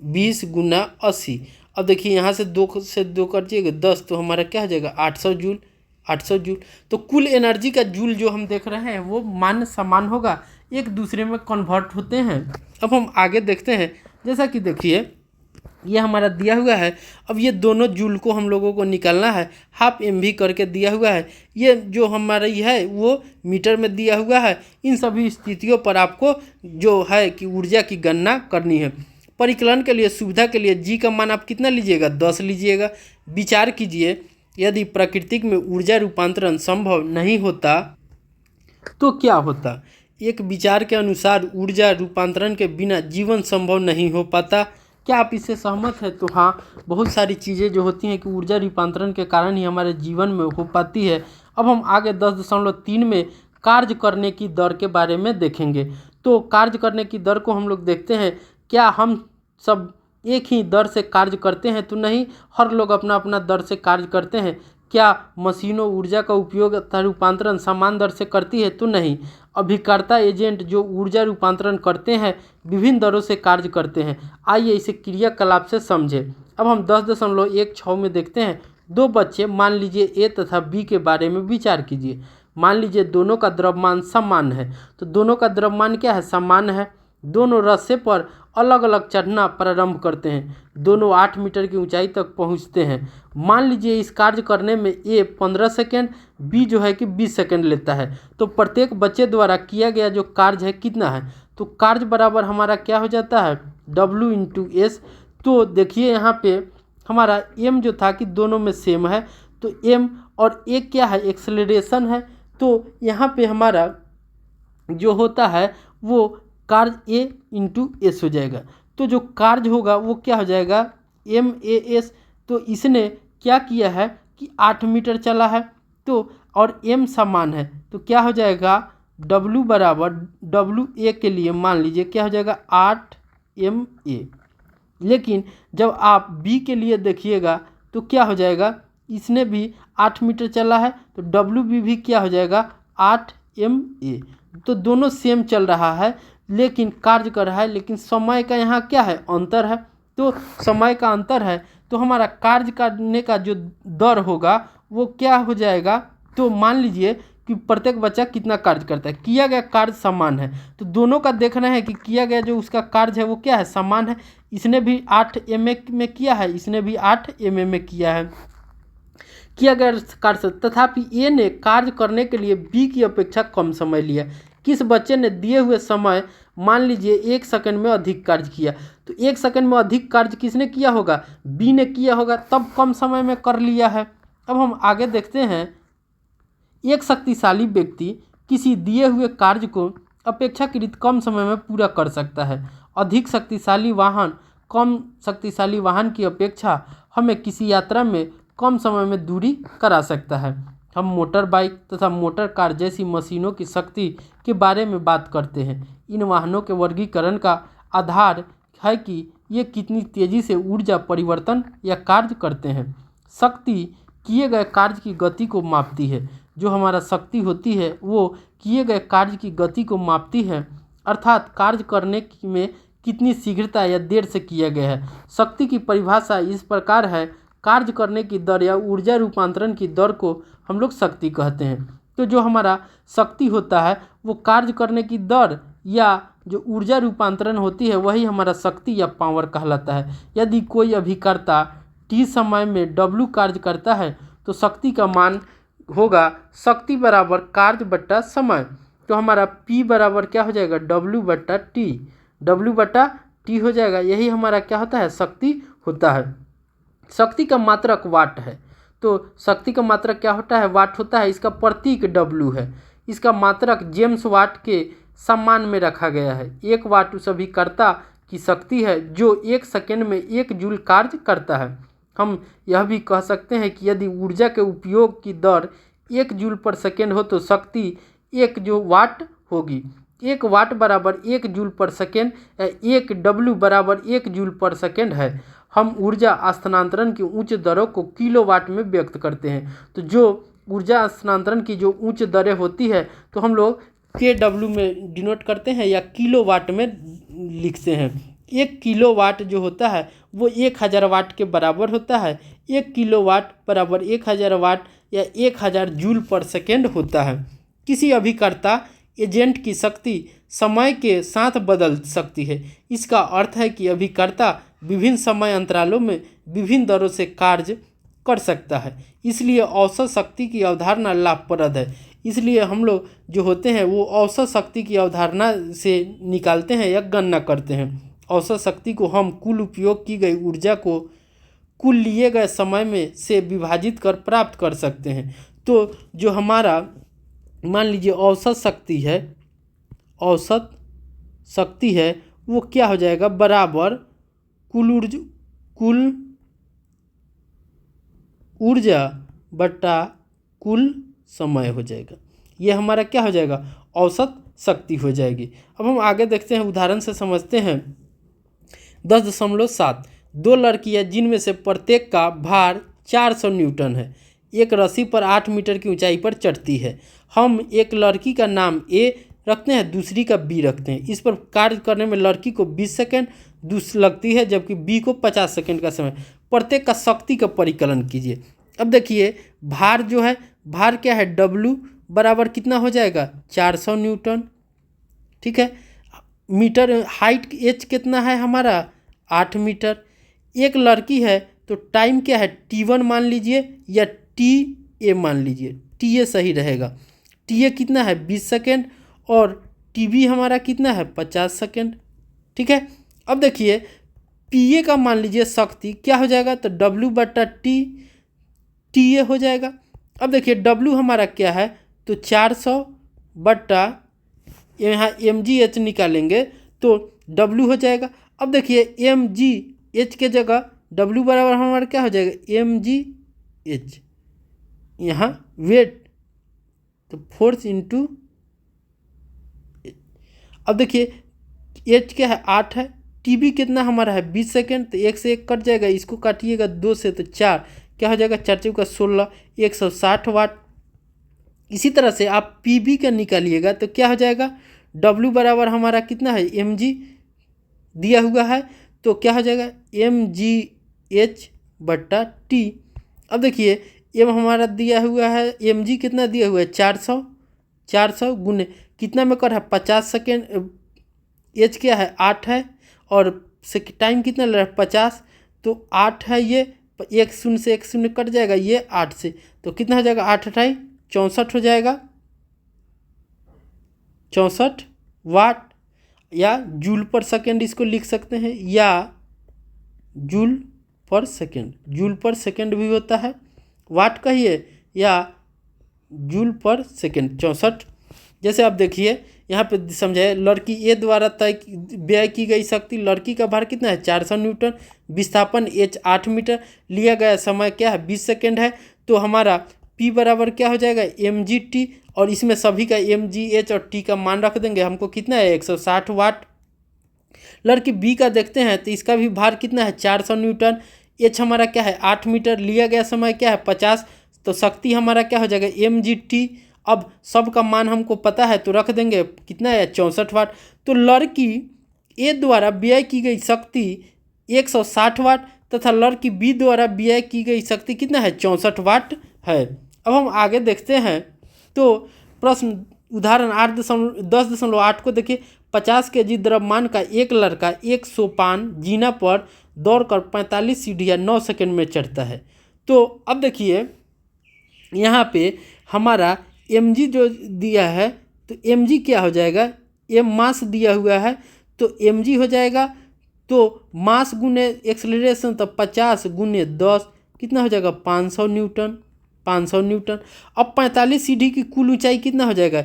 S1: 20 गुना 80। अब देखिए यहाँ से 2 से 2 कटिएगा 10, तो हमारा क्या हो जाएगा 800 जूल। 800 जूल। तो कुल एनर्जी का जूल जो हम देख रहे हैं वो मान समान होगा, एक दूसरे में कन्वर्ट होते हैं। अब हम आगे देखते हैं, जैसा कि देखिए ये हमारा दिया हुआ है। अब ये दोनों जूल को हम लोगों को निकालना है, हाफ MV करके दिया हुआ है। ये जो हमारा ये है वो मीटर में दिया हुआ है। इन सभी स्थितियों पर आपको जो है कि ऊर्जा की गणना करनी है। परिकलन के लिए सुविधा के लिए जी का मान आप कितना लीजिएगा, 10 लीजिएगा। विचार कीजिए, यदि प्राकृतिक में ऊर्जा रूपांतरण संभव नहीं होता तो क्या होता। एक विचार के अनुसार ऊर्जा रूपांतरण के बिना जीवन संभव नहीं हो पाता। क्या आप इससे सहमत हैं? तो हाँ, बहुत सारी चीज़ें जो होती हैं कि ऊर्जा रूपांतरण के कारण ही हमारे जीवन में हो पाती है। अब हम आगे 10.3 में कार्य करने की दर के बारे में देखेंगे। तो कार्य करने की दर को हम लोग देखते हैं, क्या हम सब एक ही दर से कार्य करते हैं? तो नहीं, हर लोग अपना अपना दर से कार्य करते हैं। क्या मशीनों ऊर्जा का उपयोग तथा रूपांतरण समान दर से करती है? तो नहीं। अभिकर्ता एजेंट जो ऊर्जा रूपांतरण करते हैं विभिन्न दरों से कार्य करते हैं। आइए इसे क्रियाकलाप से समझें। अब हम 10.16 में देखते हैं। दो बच्चे, मान लीजिए ए तथा बी के बारे में विचार कीजिए। मान लीजिए दोनों का द्रव्यमान समान है। तो दोनों का द्रव्यमान क्या है, समान है। दोनों रस्से पर अलग अलग चढ़ना प्रारंभ करते हैं। दोनों 8 मीटर की ऊंचाई तक पहुंचते हैं। मान लीजिए इस कार्य करने में ए 15 सेकेंड, बी जो है कि 20 सेकेंड लेता है। तो प्रत्येक बच्चे द्वारा किया गया जो कार्य है कितना है? तो कार्य बराबर हमारा क्या हो जाता है, W/S। तो देखिए यहाँ पे हमारा m जो था कि दोनों में सेम है, तो m और a क्या है, एक्सेलरेशन है। तो यहाँ पे हमारा जो होता है वो कार्य A/S हो जाएगा। तो जो कार्य होगा वो क्या हो जाएगा, MAS। तो इसने क्या किया है कि 8 मीटर चला है, तो और m समान है, तो क्या हो जाएगा W बराबर WA के लिए मान लीजिए क्या हो जाएगा 8 MA। लेकिन जब आप B के लिए देखिएगा तो क्या हो जाएगा, इसने भी 8 मीटर चला है, तो WB भी क्या हो जाएगा 8 MA। तो दोनों सेम चल रहा है लेकिन कार्य कर रहा है, लेकिन समय का यहाँ क्या है, अंतर है। तो समय का अंतर है तो हमारा कार्य करने का जो दर होगा वो क्या हो जाएगा। तो मान लीजिए कि प्रत्येक बच्चा कितना कार्य करता है, किया गया कार्य समान है। तो दोनों का देखना है कि किया गया जो उसका कार्य है वो क्या है, समान है। इसने भी 8 MA में किया है, इसने भी 8 MA में किया गया कार्य से। तथापि ए ने कार्य करने के लिए बी की अपेक्षा कम समय लिया। किस बच्चे ने दिए हुए समय मान लीजिए 1 सेकंड में अधिक कार्य किया? तो 1 सेकंड में अधिक कार्य किसने किया होगा, बी ने किया होगा, तब कम समय में कर लिया है। अब हम आगे देखते हैं, एक शक्तिशाली व्यक्ति किसी दिए हुए कार्य को अपेक्षाकृत कम समय में पूरा कर सकता है। अधिक शक्तिशाली वाहन कम शक्तिशाली वाहन की अपेक्षा हमें किसी यात्रा में कम समय में दूरी करा सकता है। हम मोटर बाइक तथा मोटर कार जैसी मशीनों की शक्ति के बारे में बात करते हैं। इन वाहनों के वर्गीकरण का आधार है कि ये कितनी तेज़ी से ऊर्जा परिवर्तन या कार्य करते हैं। शक्ति किए गए कार्य की गति को मापती है। जो हमारा शक्ति होती है वो किए गए कार्य की गति को मापती है, अर्थात कार्य करने में कितनी शीघ्रता या देर से किया गया है। शक्ति की परिभाषा इस प्रकार है, कार्य करने की दर या ऊर्जा रूपांतरण की दर को हम लोग शक्ति कहते हैं। तो जो हमारा शक्ति होता है वो कार्य करने की दर या जो ऊर्जा रूपांतरण होती है वही हमारा शक्ति या पावर कहलाता है। यदि कोई अभिकर्ता T समय में W कार्य करता है तो शक्ति का मान होगा शक्ति बराबर कार्य बट्टा समय। तो हमारा P बराबर क्या हो जाएगा, W/T। W/T हो जाएगा। यही हमारा क्या होता है, शक्ति होता है। शक्ति का मात्रक वाट है। तो शक्ति का मात्रक क्या होता है, वाट होता है। इसका प्रतीक W है। इसका मात्रक जेम्स वाट के सम्मान में रखा गया है। 1 वाट उस अभिकर्ता की शक्ति है जो 1 सेकेंड में 1 जूल कार्य करता है। हम यह भी कह सकते हैं कि यदि ऊर्जा के उपयोग की दर 1 जूल पर सेकेंड हो तो शक्ति 1 जो वाट होगी। 1 वाट बराबर 1 जूल पर सेकेंड, 1 W बराबर 1 जूल पर सेकेंड है। हम ऊर्जा स्थानांतरण की उच्च दरों को किलोवाट में व्यक्त करते हैं। तो जो ऊर्जा स्थानांतरण की जो उच्च दरें होती है तो हम लोग KW में डिनोट करते हैं या किलोवाट में लिखते हैं। 1 किलोवाट जो होता है वो 1000 वाट के बराबर होता है। 1 किलोवाट बराबर 1000 वाट या 1000 जूल पर सेकेंड होता है। किसी अभिकर्ता एजेंट की शक्ति समय के साथ बदल सकती है। इसका अर्थ है कि अभिकर्ता विभिन्न समय अंतरालों में विभिन्न दरों से कार्य कर सकता है। इसलिए औसत शक्ति की अवधारणा लाभप्रद है। इसलिए हम लोग जो होते हैं वो औसत शक्ति की अवधारणा से निकालते हैं या गणना करते हैं। औसत शक्ति को हम कुल उपयोग की गई ऊर्जा को कुल लिए गए समय में से विभाजित कर प्राप्त कर सकते हैं। तो जो हमारा मान लीजिए औसत शक्ति है वो क्या हो जाएगा, बराबर कुल ऊर्जा बटा कुल समय हो जाएगा। ये हमारा क्या हो जाएगा, औसत शक्ति हो जाएगी। अब हम आगे देखते हैं, उदाहरण से समझते हैं। 10.7 दो लड़कियां जिनमें से प्रत्येक का भार 400 न्यूटन है एक रस्सी पर 8 मीटर की ऊंचाई पर चढ़ती है। हम एक लड़की का नाम ए रखते हैं, दूसरी का बी रखते हैं। इस पर कार्य करने में लड़की को 20 सेकेंड लगती है जबकि बी को 50 सेकेंड का समय। प्रत्येक का शक्ति का परिकलन कीजिए। अब देखिए भार जो है, भार क्या है, W बराबर कितना हो जाएगा, 400 न्यूटन। ठीक है, मीटर हाइट H कितना है हमारा, 8 मीटर। एक लड़की है तो टाइम क्या है, T1 मान लीजिए या TA मान लीजिए, TA सही रहेगा। TA कितना है, 20 सेकेंड और TB हमारा कितना है, 50 सेकेंड। ठीक है, अब देखिए PA का मान लीजिए शक्ति क्या हो जाएगा, तो W बटा TA हो जाएगा। अब देखिए W हमारा क्या है, तो 400 बटा यहाँ mgh निकालेंगे तो W हो जाएगा। अब देखिए mgh के जगह W बराबर हमारा क्या हो जाएगा, mgh, यहाँ वेट तो फोर्स इंटू। अब देखिए h क्या है, 8 है। TB कितना हमारा है, 20 सेकेंड, तो 1 से 1 कट जाएगा, इसको काटिएगा 2 से तो 4, क्या हो जाएगा, 4 चौका 16, 160 वाट। इसी तरह से आप PB का निकालिएगा तो क्या हो जाएगा, W बराबर हमारा कितना है, mg दिया हुआ है, तो क्या हो जाएगा, mgh बटा T। अब देखिए m हमारा दिया हुआ है, mg कितना दिया हुआ है, 400 गुने कितना में कर है, 50 सेकेंड। h क्या है, 8 है और टाइम कितना लग रहा है, 50, तो 8 है, ये 1 शून्य से 1 शून्य कट जाएगा, ये 8 से, तो कितना हो जाएगा, 8 8 64 हो जाएगा, 64 वाट या जूल पर सेकेंड इसको लिख सकते हैं, या जूल पर सेकेंड भी होता है, वाट कहिए या जूल पर सेकेंड, 64। जैसे आप देखिए यहाँ पे समझाए, लड़की ए द्वारा तय व्यय की गई शक्ति, लड़की का भार कितना है, 400 न्यूटन, विस्थापन h 8 मीटर, लिया गया समय क्या है, 20 सेकेंड है। तो हमारा P बराबर क्या हो जाएगा, mgt, और इसमें सभी का mgh और T का मान रख देंगे, हमको कितना है, 160 वाट। लड़की B का देखते हैं तो इसका भी भार कितना है, 400 न्यूटन, h हमारा क्या है, 8 मीटर, लिया गया समय क्या है, 50, तो शक्ति हमारा क्या हो जाएगा, mgt। अब सब का मान हमको पता है तो रख देंगे, कितना है, 64 वाट। तो लड़की ए द्वारा व्यय की गई शक्ति 160 वाट तथा लड़की बी द्वारा व्यय की गई शक्ति कितना है, 64 वाट है। अब हम आगे देखते हैं, तो प्रश्न उदाहरण 10.8 को देखिए। 50 kg द्रव्यमान का एक लड़का एक सोपान जीना पर दौड़कर 45 सीढ़ियाँ 9 सेकंड में चढ़ता है। तो अब देखिए यहाँ पे हमारा mg जो दिया है, तो mg क्या हो जाएगा, m मास दिया हुआ है तो mg हो जाएगा, तो मास गुने एक्सेलरेशन, तो 50 गुने 10 कितना हो जाएगा, 500 न्यूटन। अब 45 सीढ़ी की कुल ऊंचाई कितना हो जाएगा,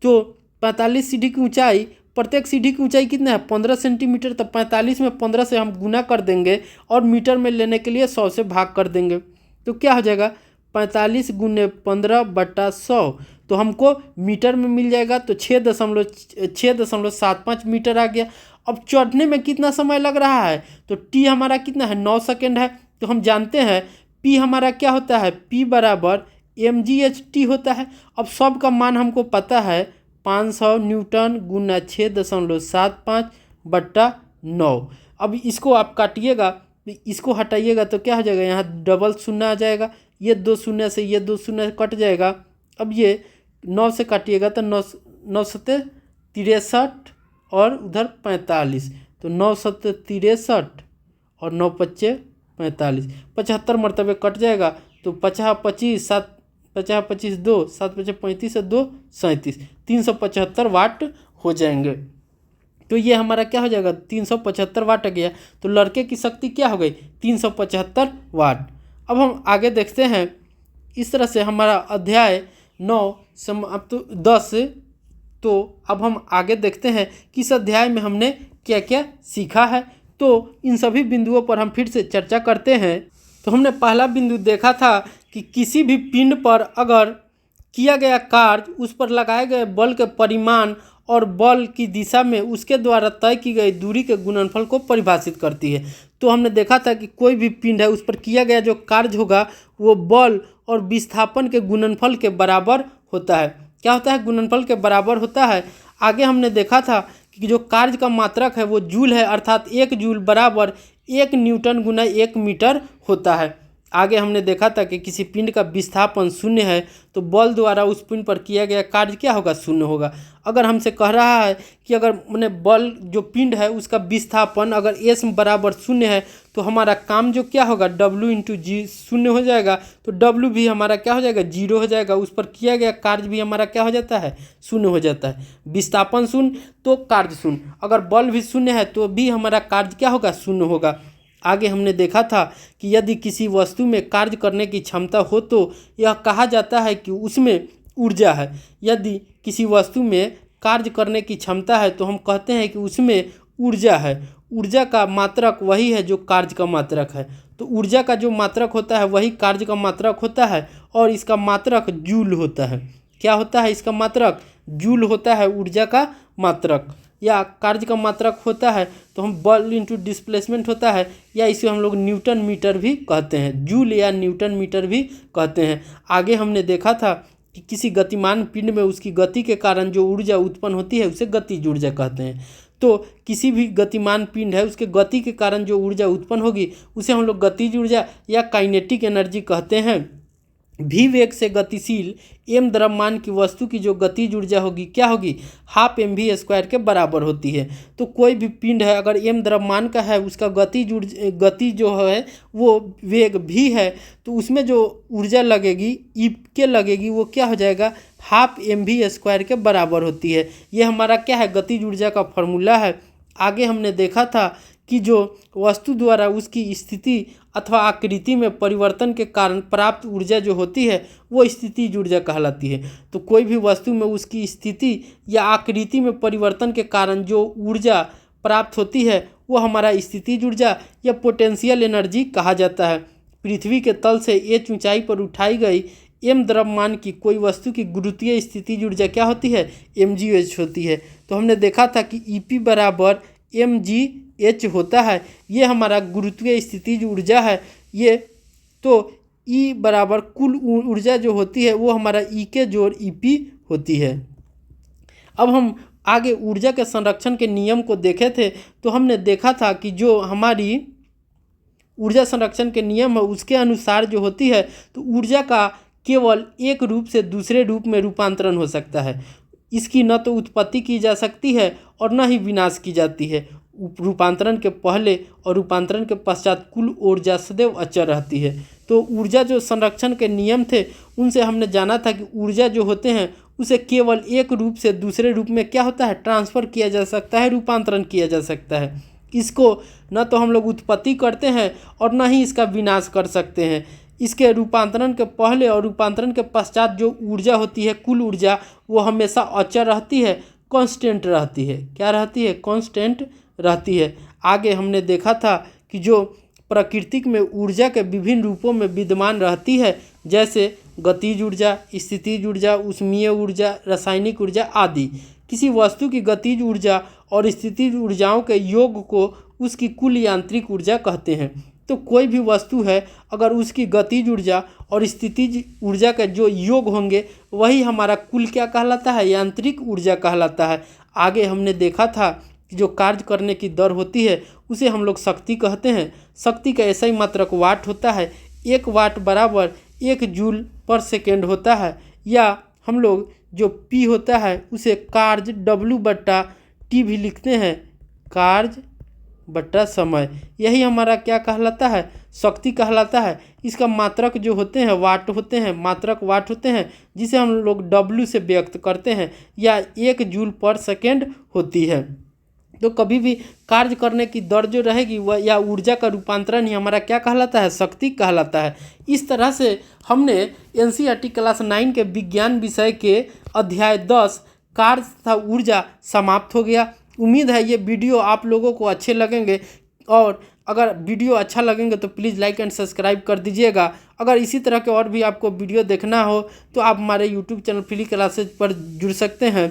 S1: तो 45 सीढ़ी की ऊंचाई, प्रत्येक सीढ़ी की ऊंचाई कितना है, 15 सेंटीमीटर, तो 45 में 15 से हम गुना कर देंगे और मीटर में लेने के लिए 100 से भाग कर देंगे, तो क्या हो जाएगा, 45 गुने 15 बटा 100, तो हमको मीटर में मिल जाएगा, तो 6.75 मीटर आ गया। अब चढ़ने में कितना समय लग रहा है, तो T हमारा कितना है, 9 सेकेंड है। तो हम जानते हैं P हमारा क्या होता है, P बराबर mght होता है। अब सब का मान हमको पता है, 500 न्यूटन गुना 6.75 बट्टा 9। अब इसको आप काटिएगा, इसको हटाइएगा तो क्या हो जाएगा, यहाँ डबल शून्य आ जाएगा, ये 2 शून्य से ये 2 शून्य कट जाएगा। अब ये 9 से काटिएगा तो 9 9 सत्ते 63 और उधर 45, तो 9 सत्ते 63 और 9 पच्चे 45, 75 मरतबे कट जाएगा। तो 50 25 7 50 25 2 7 पचे 35 और 2 37, 375 वाट हो जाएंगे। तो ये हमारा क्या हो जाएगा, 375 वाट आ गया। तो लड़के की शक्ति क्या हो गई, 375 वाट। अब हम आगे देखते हैं। इस तरह से हमारा अध्याय 9 समाप्त 10। तो अब हम आगे देखते हैं कि इस अध्याय में हमने क्या क्या सीखा है। तो इन सभी बिंदुओं पर हम फिर से चर्चा करते हैं। तो हमने पहला बिंदु देखा था कि किसी भी पिंड पर अगर किया गया कार्य उस पर लगाए गए बल के परिमाण और बल की दिशा में उसके द्वारा तय की गई दूरी के गुणनफल को परिभाषित करती है। तो हमने देखा था कि कोई भी पिंड है उस पर किया गया जो कार्य होगा वो बल और विस्थापन के गुणनफल के बराबर होता है। क्या होता है, गुणनफल के बराबर होता है। आगे हमने देखा था कि जो कार्य का मात्रक है वो जूल है, अर्थात 1 जूल बराबर 1 न्यूटन गुना 1 मीटर होता है। आगे हमने देखा था कि किसी पिंड का विस्थापन 0 है तो बल द्वारा उस पिंड पर किया गया कार्य क्या होगा, 0 होगा। अगर हमसे कह रहा है कि अगर मैंने बल जो पिंड है उसका विस्थापन अगर एस बराबर 0 है तो हमारा काम जो क्या होगा, W इंटू जी 0 हो जाएगा। तो W भी हमारा क्या हो जाएगा, 0 हो जाएगा। उस पर किया गया कार्य भी हमारा क्या हो जाता है, 0 हो जाता है। विस्थापन 0 तो कार्य 0, अगर बल भी 0 है तो भी हमारा कार्य क्या होगा, 0 होगा। आगे हमने देखा था कि यदि किसी वस्तु में कार्य करने की क्षमता हो तो यह कहा जाता है कि उसमें ऊर्जा है। यदि किसी वस्तु में कार्य करने की क्षमता है तो हम कहते हैं कि उसमें ऊर्जा है। ऊर्जा का मात्रक वही है जो कार्य का मात्रक है। तो ऊर्जा का जो मात्रक होता है वही कार्य का मात्रक होता है और इसका मात्रक जूल होता है। क्या होता है, इसका मात्रक जूल होता है। ऊर्जा का मात्रक या कार्य का मात्रक होता है तो हम बल इंटू डिस्प्लेसमेंट होता है, या इसे हम लोग न्यूटन मीटर भी कहते हैं, जूल या न्यूटन मीटर भी कहते हैं। आगे हमने देखा था कि किसी गतिमान पिंड में उसकी गति के कारण जो ऊर्जा उत्पन्न होती है उसे गतिज ऊर्जा कहते हैं। तो किसी भी गतिमान पिंड है उसके गति के कारण जो ऊर्जा उत्पन्न होगी उसे हम लोग गतिज ऊर्जा या काइनेटिक एनर्जी कहते हैं। भी वेग से गतिशील m द्रव्यमान की वस्तु की जो गतिज ऊर्जा होगी क्या होगी, हाफ mv² के बराबर होती है। तो कोई भी पिंड है अगर m द्रव्यमान का है उसका गति जो है वो वेग भी है तो उसमें जो ऊर्जा लगेगी E के लगेगी वो क्या हो जाएगा, हाफ mv² के बराबर होती है। ये हमारा क्या है, गतिज ऊर्जा का फॉर्मूला है। आगे हमने देखा था कि जो वस्तु द्वारा उसकी स्थिति अथवा आकृति में परिवर्तन के कारण प्राप्त ऊर्जा जो होती है वो स्थितिज ऊर्जा कहलाती है। तो कोई भी वस्तु में उसकी स्थिति या आकृति में परिवर्तन के कारण जो ऊर्जा प्राप्त होती है वो हमारा स्थितिज ऊर्जा या पोटेंशियल एनर्जी कहा जाता है। पृथ्वी के तल से h ऊंचाई पर उठाई गई m द्रव्यमान की कोई वस्तु की गुरुत्वीय स्थितिज ऊर्जा क्या होती है, mgh होती है। तो हमने देखा था कि EP बराबर mgh होता है। ये हमारा गुरुत्वीय स्थितिज ऊर्जा है। ये तो E बराबर कुल ऊर्जा जो होती है वो हमारा E के जोड़ EP होती है। अब हम आगे ऊर्जा के संरक्षण के नियम को देखे थे तो हमने देखा था कि जो हमारी ऊर्जा संरक्षण के नियम है उसके अनुसार जो होती है तो ऊर्जा का केवल एक रूप से दूसरे रूप में रूपांतरण हो सकता है। इसकी न तो उत्पत्ति की जा सकती है और न ही विनाश की जाती है। रूपांतरण के पहले और रूपांतरण के पश्चात कुल ऊर्जा सदैव अचर रहती है। तो ऊर्जा जो संरक्षण के नियम थे उनसे हमने जाना था कि ऊर्जा जो होते हैं उसे केवल एक रूप से दूसरे रूप में क्या होता है, ट्रांसफ़र किया जा सकता है, रूपांतरण किया जा सकता है। इसको न तो हम लोग उत्पत्ति करते हैं और न ही इसका विनाश कर सकते हैं। इसके रूपांतरण के पहले और रूपांतरण के पश्चात जो ऊर्जा होती है कुल ऊर्जा वो हमेशा अचर रहती है, कांस्टेंट रहती है। क्या रहती है, कांस्टेंट रहती है। आगे हमने देखा था कि जो प्राकृतिक में ऊर्जा के विभिन्न रूपों में विद्यमान रहती है जैसे गतिज ऊर्जा, स्थितिज ऊर्जा, ऊष्मीय ऊर्जा, रासायनिक ऊर्जा आदि। किसी वस्तु की गतिज ऊर्जा और स्थितिज ऊर्जाओं के योग को उसकी कुल यांत्रिक ऊर्जा कहते हैं। तो कोई भी वस्तु है अगर उसकी गतिज ऊर्जा और स्थितिज ऊर्जा के जो योग होंगे वही हमारा कुल क्या कहलाता है, यांत्रिक ऊर्जा कहलाता है। आगे हमने देखा था जो कार्य करने की दर होती है उसे हम लोग शक्ति कहते हैं। शक्ति का ऐसा ही मात्रक वाट होता है। 1 वाट बराबर 1 जूल पर सेकेंड होता है, या हम लोग जो P होता है उसे कार्य W/T भी लिखते हैं, कार्य बटा समय। यही हमारा क्या कहलाता है, शक्ति कहलाता है। इसका मात्रक जो होते हैं वाट होते हैं, मात्रक वाट होते हैं, जिसे हम लोग W से व्यक्त करते हैं, या 1 जूल पर सेकेंड होती है। तो कभी भी कार्य करने की दर जो रहेगी वह या ऊर्जा का रूपांतरण ही हमारा क्या कहलाता है, शक्ति कहलाता है। इस तरह से हमने NCERT क्लास 9 के विज्ञान विषय के अध्याय 10 कार्य तथा ऊर्जा समाप्त हो गया। उम्मीद है ये वीडियो आप लोगों को अच्छे लगेंगे, और अगर वीडियो अच्छा लगेंगे तो प्लीज़ लाइक एंड सब्सक्राइब कर दीजिएगा। अगर इसी तरह के और भी आपको वीडियो देखना हो तो आप हमारे यूट्यूब चैनल फ्री क्लासेज पर जुड़ सकते हैं।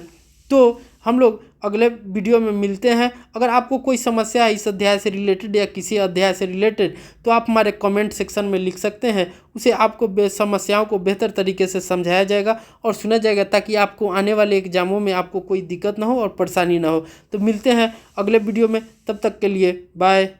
S1: तो हम लोग अगले वीडियो में मिलते हैं। अगर आपको कोई समस्या है इस अध्याय से रिलेटेड या किसी अध्याय से रिलेटेड, तो आप हमारे कमेंट सेक्शन में लिख सकते हैं। उसे आपको समस्याओं को बेहतर तरीके से समझाया जाएगा और सुना जाएगा, ताकि आपको आने वाले एग्जामों में आपको कोई दिक्कत ना हो और परेशानी ना हो। तो मिलते हैं अगले वीडियो में, तब तक के लिए बाय।